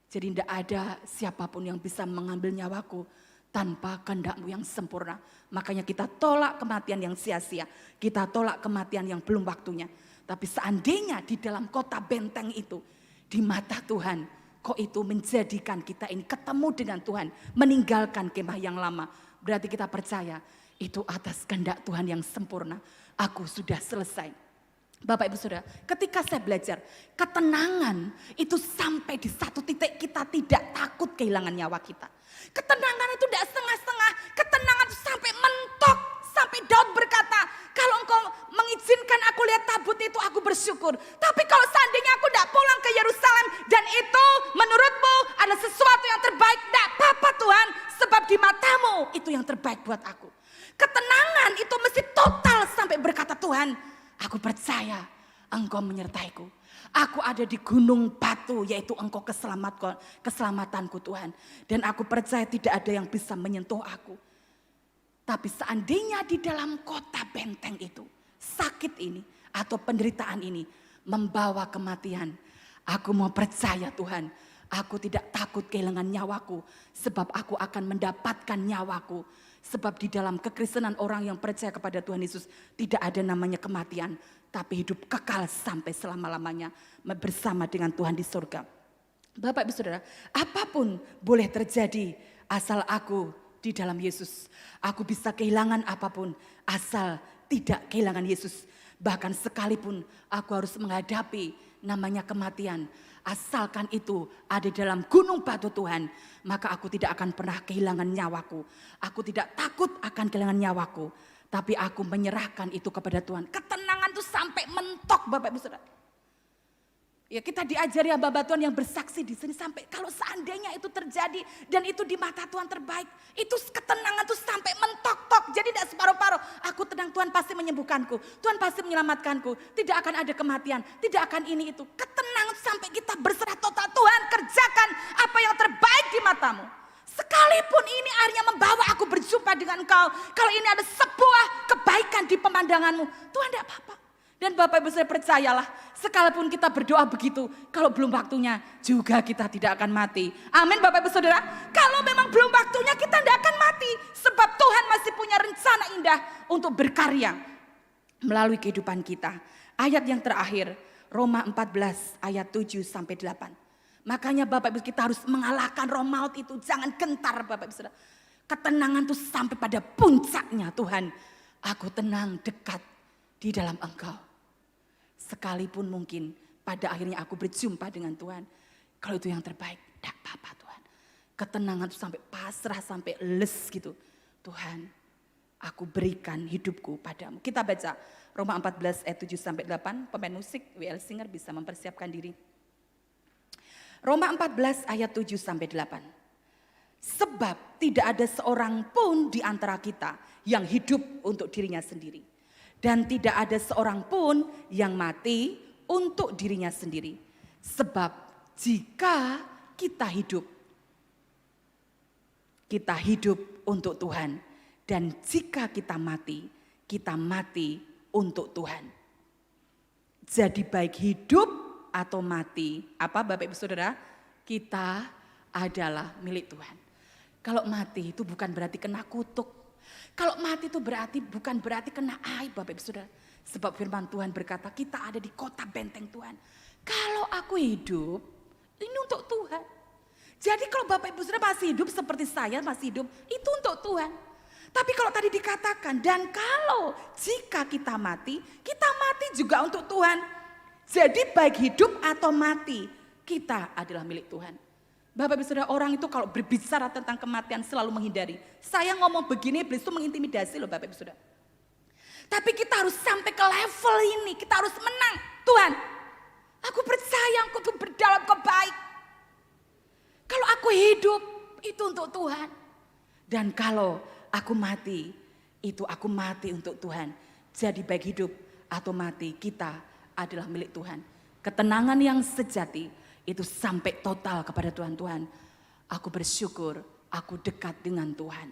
Jadi tidak ada siapapun yang bisa mengambil nyawaku tanpa kehendak-Mu yang sempurna. Makanya kita tolak kematian yang sia-sia, kita tolak kematian yang belum waktunya. Tapi seandainya di dalam kota benteng itu, di mata Tuhan, kok itu menjadikan kita ini ketemu dengan Tuhan, meninggalkan kemah yang lama. Berarti kita percaya itu atas kehendak Tuhan yang sempurna. Aku sudah selesai. Bapak Ibu Saudara, ketika saya belajar, ketenangan itu sampai di satu titik kita tidak takut kehilangan nyawa kita. Ketenangan itu tidak setengah-setengah, ketenangan itu sampai mentok. Sampai Daud berkata, kalau engkau mengizinkan aku lihat tabut itu, aku bersyukur. Tapi kalau seandainya aku tidak pulang ke Yerusalem dan itu menurutmu ada sesuatu yang terbaik, tidak apa-apa Tuhan, sebab di matamu itu yang terbaik buat aku. Ketenangan itu mesti total sampai berkata, Tuhan, aku percaya engkau menyertaiku. Aku ada di gunung batu, yaitu engkau keselamatanku Tuhan. Dan aku percaya tidak ada yang bisa menyentuh aku. Tapi seandainya di dalam kota benteng itu, sakit ini atau penderitaan ini membawa kematian. Aku mau percaya Tuhan, aku tidak takut kehilangan nyawaku. Sebab aku akan mendapatkan nyawaku. Sebab di dalam kekristenan orang yang percaya kepada Tuhan Yesus tidak ada namanya kematian. Tapi hidup kekal sampai selama-lamanya bersama dengan Tuhan di surga. Bapak Ibu Saudara, apapun boleh terjadi asal aku di dalam Yesus. Aku bisa kehilangan apapun asal tidak kehilangan Yesus. Bahkan sekalipun aku harus menghadapi namanya kematian. Asalkan itu ada dalam gunung batu Tuhan, maka aku tidak akan pernah kehilangan nyawaku. Aku tidak takut akan kehilangan nyawaku. Tapi aku menyerahkan itu kepada Tuhan. Ketenangan itu sampai mentok Bapak Ibu Saudara. Ya kita diajari hamba Tuhan yang bersaksi di sini sampai kalau seandainya itu terjadi dan itu di mata Tuhan terbaik, itu ketenangan tuh sampai mentok-tok. Jadi tidak separuh-paruh. Aku tenang, Tuhan pasti menyembuhkanku, Tuhan pasti menyelamatkanku. Tidak akan ada kematian, tidak akan ini itu. Ketenangan sampai kita berserah total, Tuhan kerjakan apa yang terbaik di matamu. Sekalipun ini akhirnya membawa aku berjumpa dengan Engkau, kalau ini ada sebuah kebaikan di pemandanganmu, Tuhan tidak apa-apa. Dan Bapak Ibu saya percayalah, sekalipun kita berdoa begitu, kalau belum waktunya juga kita tidak akan mati. Amin Bapak Ibu Saudara. Kalau memang belum waktunya kita tidak akan mati. Sebab Tuhan masih punya rencana indah untuk berkarya melalui kehidupan kita. Ayat yang terakhir, Roma 14 ayat 7 sampai 8. Makanya Bapak Ibu kita harus mengalahkan roh maut itu. Jangan gentar Bapak Ibu Saudara. Ketenangan itu sampai pada puncaknya Tuhan. Aku tenang dekat di dalam Engkau. Sekalipun mungkin pada akhirnya aku berjumpa dengan Tuhan, kalau itu yang terbaik, tidak apa-apa Tuhan. Ketenangan itu sampai pasrah, sampai les gitu. Tuhan, aku berikan hidupku padamu. Kita baca Roma 14 ayat 7-8, pemain musik WL Singer bisa mempersiapkan diri. Roma 14 ayat 7-8. Sebab tidak ada seorang pun di antara kita yang hidup untuk dirinya sendiri. Dan tidak ada seorang pun yang mati untuk dirinya sendiri. Sebab jika kita hidup untuk Tuhan. Dan jika kita mati untuk Tuhan. Jadi baik hidup atau mati, apa Bapak Ibu Saudara? Kita adalah milik Tuhan. Kalau mati itu bukan berarti kena kutuk. Kalau mati itu bukan berarti kena aib Bapak Ibu Saudara. Sebab firman Tuhan berkata kita ada di kota benteng Tuhan. Kalau aku hidup, ini untuk Tuhan. Jadi kalau Bapak Ibu Saudara masih hidup seperti saya masih hidup, itu untuk Tuhan. Tapi kalau tadi dikatakan, dan kalau jika kita mati juga untuk Tuhan. Jadi baik hidup atau mati, kita adalah milik Tuhan. Bapak Ibu Saudara, orang itu kalau berbicara tentang kematian selalu menghindari. Saya ngomong begini, iblis itu mengintimidasi loh Bapak Ibu Saudara. Tapi kita harus sampai ke level ini, kita harus menang. Tuhan, aku percaya Engkau tuh berdalam kebaik. Kalau aku hidup, itu untuk Tuhan. Dan kalau aku mati, itu aku mati untuk Tuhan. Jadi baik hidup atau mati, kita adalah milik Tuhan. Ketenangan yang sejati itu sampai total kepada Tuhan. Tuhan, aku bersyukur, aku dekat dengan Tuhan.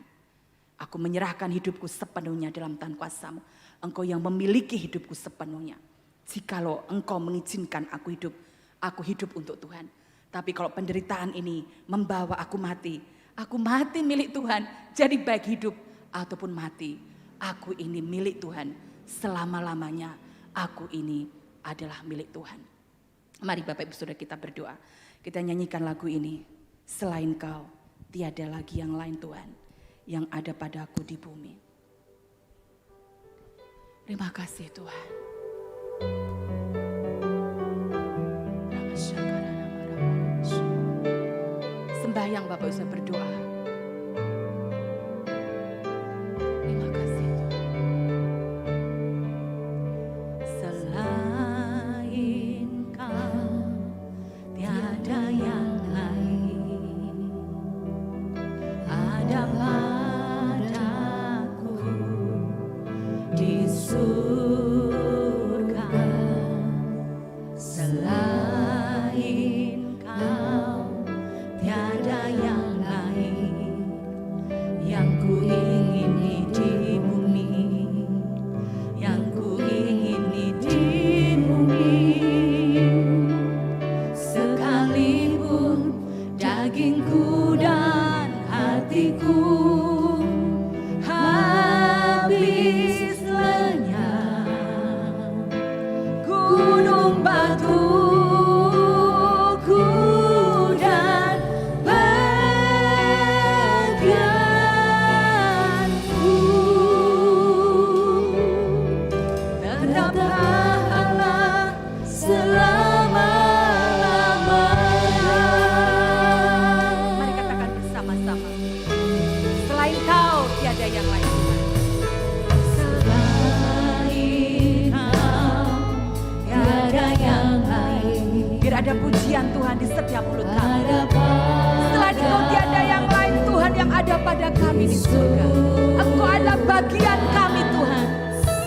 Aku menyerahkan hidupku sepenuhnya dalam tangan kuasa-Mu. Engkau yang memiliki hidupku sepenuhnya. Jikalau Engkau mengizinkan aku hidup untuk Tuhan. Tapi kalau penderitaan ini membawa aku mati milik Tuhan. Jadi baik hidup ataupun mati, aku ini milik Tuhan. Selama-lamanya aku ini adalah milik Tuhan. Mari Bapak Ibu Saudara kita berdoa. Kita nyanyikan lagu ini. Selain Kau, tiada lagi yang lain Tuhan, yang ada padaku di bumi. Terima kasih Tuhan. Sembahyang Bapak Ibu Saudara berdoa. Terima kasih Tuhan. Selain Kau, tiada yang lain ada padaku di surga. Selain Kau, tiada yang lain yang ku ingini di bumi, yang ku ingini di bumi. Sekalipun dagingku dan hatiku habis lenyap, gunung batuku dan bagianku tetaplah Allah selama-lamanya. Mari katakan bersama-sama. Selain Kau tiada yang lain. Selain Kau tiada yang lain. Biar ada pujian Tuhan di setiap mulut kami. Selain Kau tiada yang lain Tuhan yang ada pada kami di surga. Engkau adalah bagian kami Tuhan.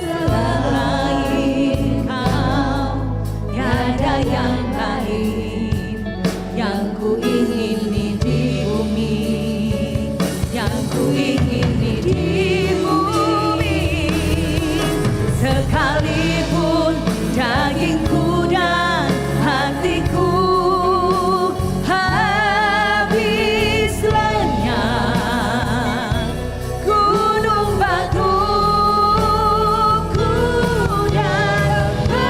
Selain Kau tiada yang lain yang ku ingini di bumi, yang ku ingini di bumi. Sekalipun dagingku dan hatiku habis lenyap, gunung batuku dan bagianku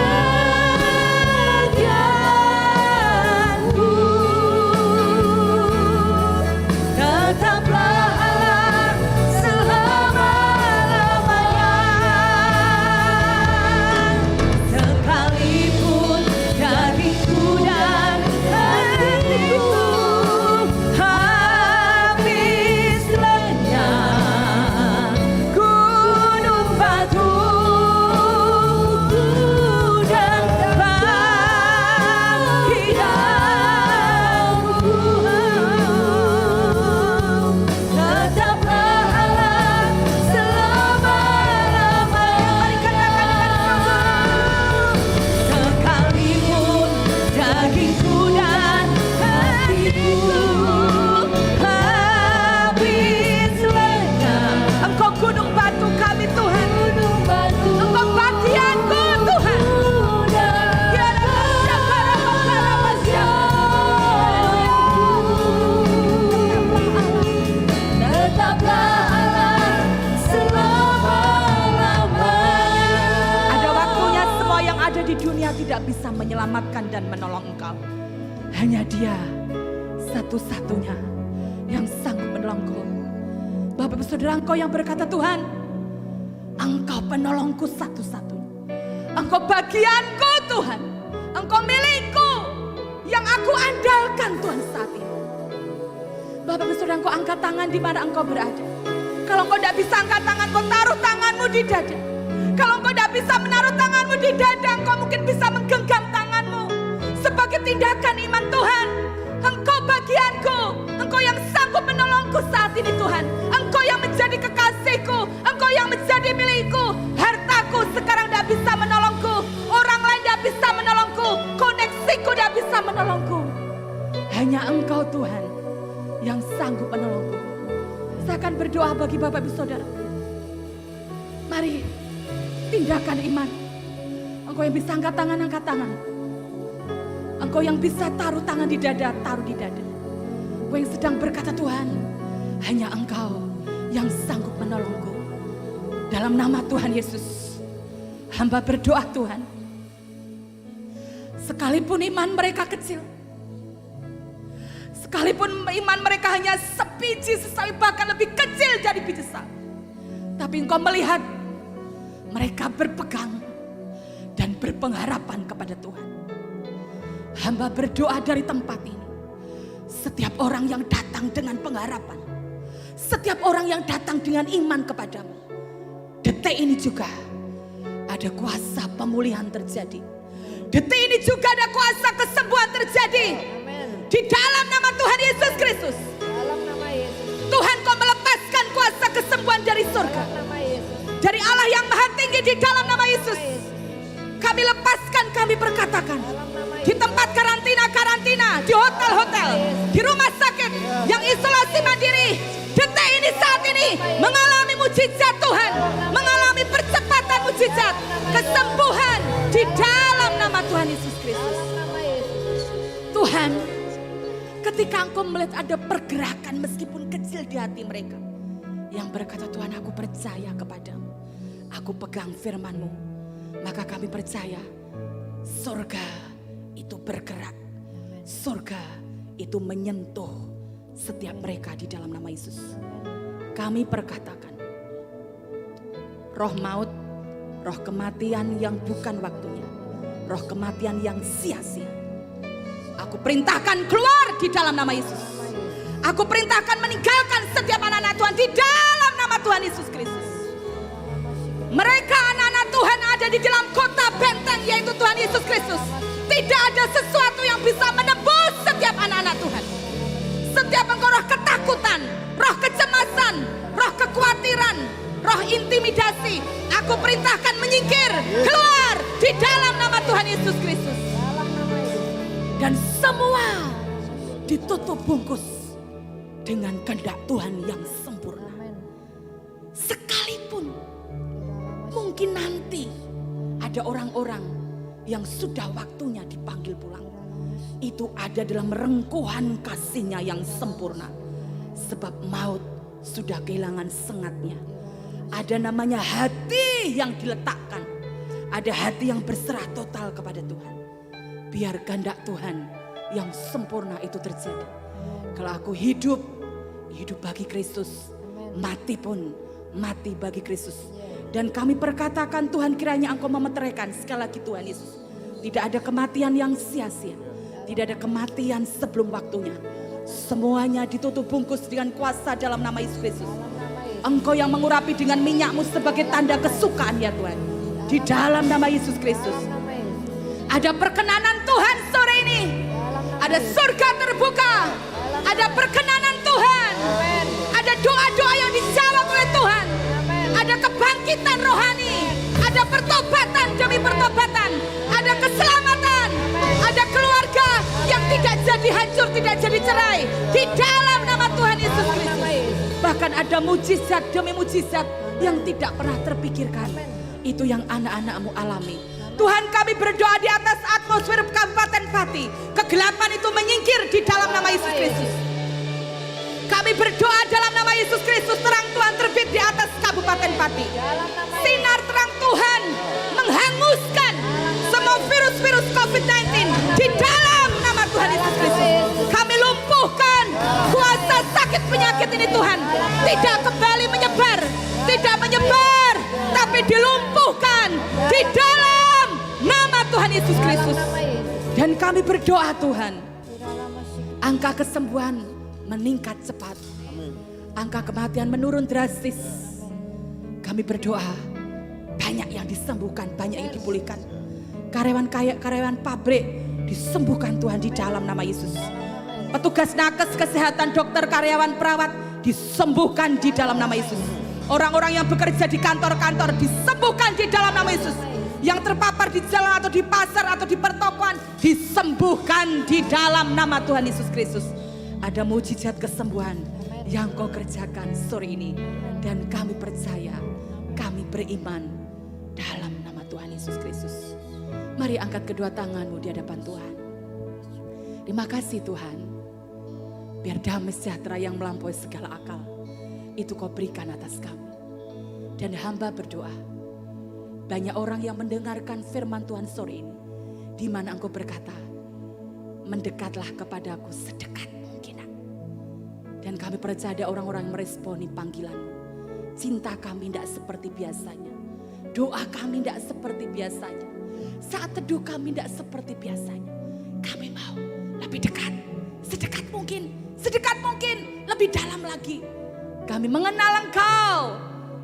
menyelamatkan dan menolong engkau. Hanya Dia satu-satunya yang sanggup menolongku. Bapak Ibu Saudara, engkau yang berkata, Tuhan, Engkau penolongku satu-satunya. Engkau bagianku Tuhan. Engkau milikku yang aku andalkan Tuhan saat ini. Bapak Ibu Saudara, engkau angkat tangan di mana engkau berada. Kalau engkau tidak bisa angkat tangan, engkau taruh tanganmu di dada. Kalau engkau tidak bisa menaruh tanganmu di dada, engkau mungkin bisa menggenggam tanganmu sebagai tindakan iman. Tuhan, Engkau bagianku, Engkau yang sanggup menolongku saat ini Tuhan. Engkau yang menjadi kekasihku, Engkau yang menjadi milikku. Hartaku sekarang tidak bisa menolongku, orang lain tidak bisa menolongku, koneksiku tidak bisa menolongku. Hanya Engkau Tuhan yang sanggup menolongku. Saya akan berdoa bagi Bapak Ibu Saudara. Mari, tindakan iman. Engkau yang bisa angkat tangan, angkat tangan. Engkau yang bisa taruh tangan di dada, taruh di dada. Engkau yang sedang berkata, Tuhan, hanya Engkau yang sanggup menolongku. Dalam nama Tuhan Yesus, hamba berdoa Tuhan. Sekalipun iman mereka kecil, sekalipun iman mereka hanya sebiji sesawi, bahkan lebih kecil dari biji sawi, tapi Engkau melihat mereka berpegang dan berpengharapan kepada Tuhan. Hamba berdoa dari tempat ini, setiap orang yang datang dengan pengharapan, setiap orang yang datang dengan iman kepadamu, detik ini juga ada kuasa pemulihan terjadi. Detik ini juga ada kuasa kesembuhan terjadi. Di dalam nama Tuhan Yesus Kristus. Tuhan, Kau melepaskan kuasa kesembuhan dari surga, dari Allah yang maha tinggi. Di dalam nama Yesus kami lepaskan, kami perkatakan, di tempat karantina, di hotel-hotel, di rumah sakit, yang isolasi mandiri, detik ini saat ini mengalami mujizat Tuhan, mengalami percepatan mujizat, kesembuhan di dalam nama Tuhan Yesus Kristus. Tuhan, ketika Engkau melihat ada pergerakan meskipun kecil di hati mereka, yang berkata, Tuhan, aku percaya kepadamu, aku pegang firman-Mu, maka kami percaya surga itu bergerak, surga itu menyentuh setiap mereka di dalam nama Yesus. Kami perkatakan, roh maut, roh kematian yang bukan waktunya, roh kematian yang sia-sia, aku perintahkan keluar di dalam nama Yesus. Aku perintahkan meninggalkan setiap anak-anak Tuhan di dalam nama Tuhan Yesus Kristus. Mereka anak-anak Tuhan ada di dalam kota benteng, yaitu Tuhan Yesus Kristus. Tidak ada sesuatu yang bisa menebus setiap anak-anak Tuhan. Setiap engkau roh ketakutan, roh kecemasan, roh kekhawatiran, roh intimidasi, aku perintahkan menyingkir, keluar di dalam nama Tuhan Yesus Kristus. Dan semua ditutup bungkus dengan kehendak Tuhan yang sempurna. Sekalipun mungkin nanti ada orang-orang yang sudah waktunya dipanggil pulang, itu ada dalam rengkuhan kasih-Nya yang sempurna. Sebab maut sudah kehilangan sengatnya. Ada namanya hati yang diletakkan, ada hati yang berserah total kepada Tuhan. Biar kehendak Tuhan yang sempurna itu terjadi. Kalau aku hidup, hidup bagi Kristus, mati pun mati bagi Kristus. Dan kami perkatakan, Tuhan, kiranya Engkau memeteraikan sekali lagi Tuhan Yesus. Tidak ada kematian yang sia-sia, tidak ada kematian sebelum waktunya. Semuanya ditutup bungkus dengan kuasa dalam nama Yesus Kristus. Engkau yang mengurapi dengan minyak-Mu sebagai tanda kesukaan ya Tuhan. Di dalam nama Yesus Kristus. Ada perkenanan Tuhan sore ini. Ada surga terbuka. Ada perkenanan Tuhan. Ada doa-doa yang dijawab oleh Tuhan. Ada kebangkitan rohani. Ada pertobatan demi pertobatan. Ada keselamatan. Ada keluarga yang tidak jadi hancur, tidak jadi cerai. Di dalam nama Tuhan Yesus Kristus. Bahkan ada mujizat demi mujizat yang tidak pernah terpikirkan. Itu yang anak-anak-Mu alami. Tuhan, kami berdoa di atas atmosfer Kabupaten Pati. Kegelapan itu menyingkir di dalam nama Yesus Kristus. Kami berdoa dalam nama Yesus Kristus, terang Tuhan terbit di atas Kabupaten Pati. Sinar terang Tuhan menghanguskan semua virus virus-virus COVID-19 di dalam nama Tuhan Yesus Kristus. Kami lumpuhkan kuasa sakit penyakit ini Tuhan. Tidak kembali menyebar, tidak menyebar, tapi dilumpuhkan di dalam nama Tuhan Yesus Kristus. Dan kami berdoa Tuhan, angka kesembuhan meningkat cepat. Angka kematian menurun drastis. Kami berdoa, banyak yang disembuhkan, banyak yang dipulihkan. Karyawan pabrik disembuhkan Tuhan di dalam nama Yesus. Petugas nakes kesehatan, dokter, karyawan, perawat disembuhkan di dalam nama Yesus. Orang-orang yang bekerja di kantor-kantor disembuhkan di dalam nama Yesus. Yang terpapar di jalan atau di pasar atau di pertokoan disembuhkan di dalam nama Tuhan Yesus Kristus. Ada mujizat kesembuhan yang kau kerjakan sore ini. Dan kami percaya, kami beriman dalam nama Tuhan Yesus Kristus. Mari angkat kedua tanganmu di hadapan Tuhan. Terima kasih Tuhan. Biar damai sejahtera yang melampaui segala akal itu kau berikan atas kami. Dan hamba berdoa, banyak orang yang mendengarkan firman Tuhan sore ini, di mana engkau berkata, mendekatlah kepadaku sedekat mungkin. Dan kami percaya ada orang-orang yang meresponi panggilan. Cinta kami tidak seperti biasanya. Doa kami tidak seperti biasanya. Saat teduh kami tidak seperti biasanya. Kami mau lebih dekat, sedekat mungkin, lebih dalam lagi. Kami mengenal Engkau,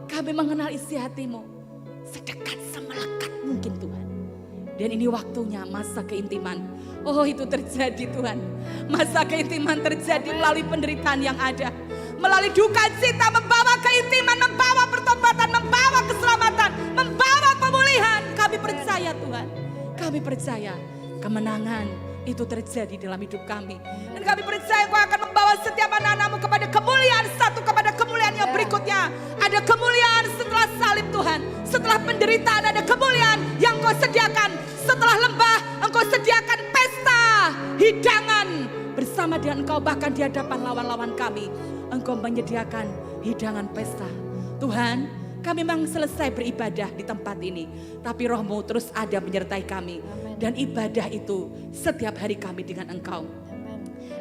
kami mengenal isi hatimu, sedekat semelekat mungkin Tuhan. Dan ini waktunya masa keintiman. Oh itu terjadi Tuhan. Masa keintiman terjadi melalui penderitaan yang ada. Melalui duka cita membawa keintiman, membawa pertobatan, membawa keselamatan, membawa pemulihan. Kami percaya Tuhan. Kami percaya kemenangan itu terjadi dalam hidup kami. Dan kami percaya Kau akan membawa setiap anak-anakmu kepada kemuliaan satu, kepada kemuliaan yang berikutnya. Ada kemuliaan setelah salib Tuhan. Setelah penderitaan ada kemuliaan yang Kau sediakan. Setelah lembah Engkau sediakan pesta, hidangan bersama dengan Engkau, bahkan di hadapan lawan-lawan kami. Engkau menyediakan hidangan pesta. Tuhan, kami memang selesai beribadah di tempat ini, tapi Roh-Mu terus ada menyertai kami. Dan ibadah itu setiap hari kami dengan Engkau.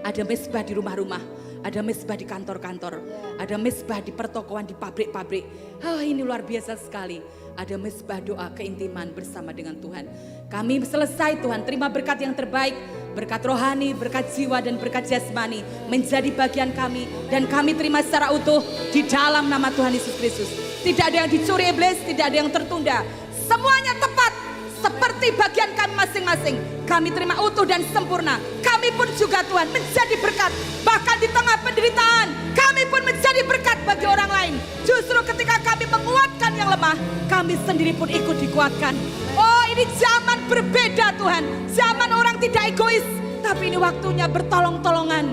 Ada mezbah di rumah-rumah, ada mezbah di kantor-kantor, ada mezbah di pertokoan, di pabrik-pabrik. Oh, ini luar biasa sekali. Ada mezbah doa keintiman bersama dengan Tuhan. Kami selesai Tuhan, terima berkat yang terbaik. Berkat rohani, berkat jiwa dan berkat jasmani menjadi bagian kami. Dan kami terima secara utuh di dalam nama Tuhan Yesus Kristus. Tidak ada yang dicuri iblis, tidak ada yang tertunda. Semuanya tepat seperti bagian kami masing-masing. Kami terima utuh dan sempurna. Kami pun juga Tuhan menjadi berkat. Bahkan di tengah penderitaan, kami pun menjadi berkat bagi orang lain. Justru ketika kami menguatkan yang lemah, kami sendiri pun ikut dikuatkan. Oh, ini zaman berbeda Tuhan. Zaman orang tidak egois, tapi ini waktunya bertolong-tolongan,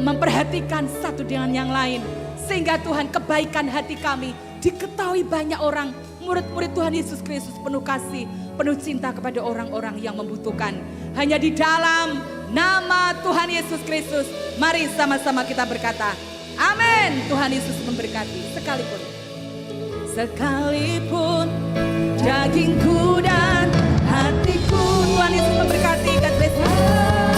memperhatikan satu dengan yang lain. Sehingga Tuhan, kebaikan hati kami diketahui banyak orang. Murid-murid Tuhan Yesus Kristus penuh kasih, penuh cinta kepada orang-orang yang membutuhkan. Hanya di dalam nama Tuhan Yesus Kristus, mari sama-sama kita berkata, amin. Tuhan Yesus memberkati. Sekalipun dagingku dan hatiku, Tuhan Yesus memberkati. God bless you.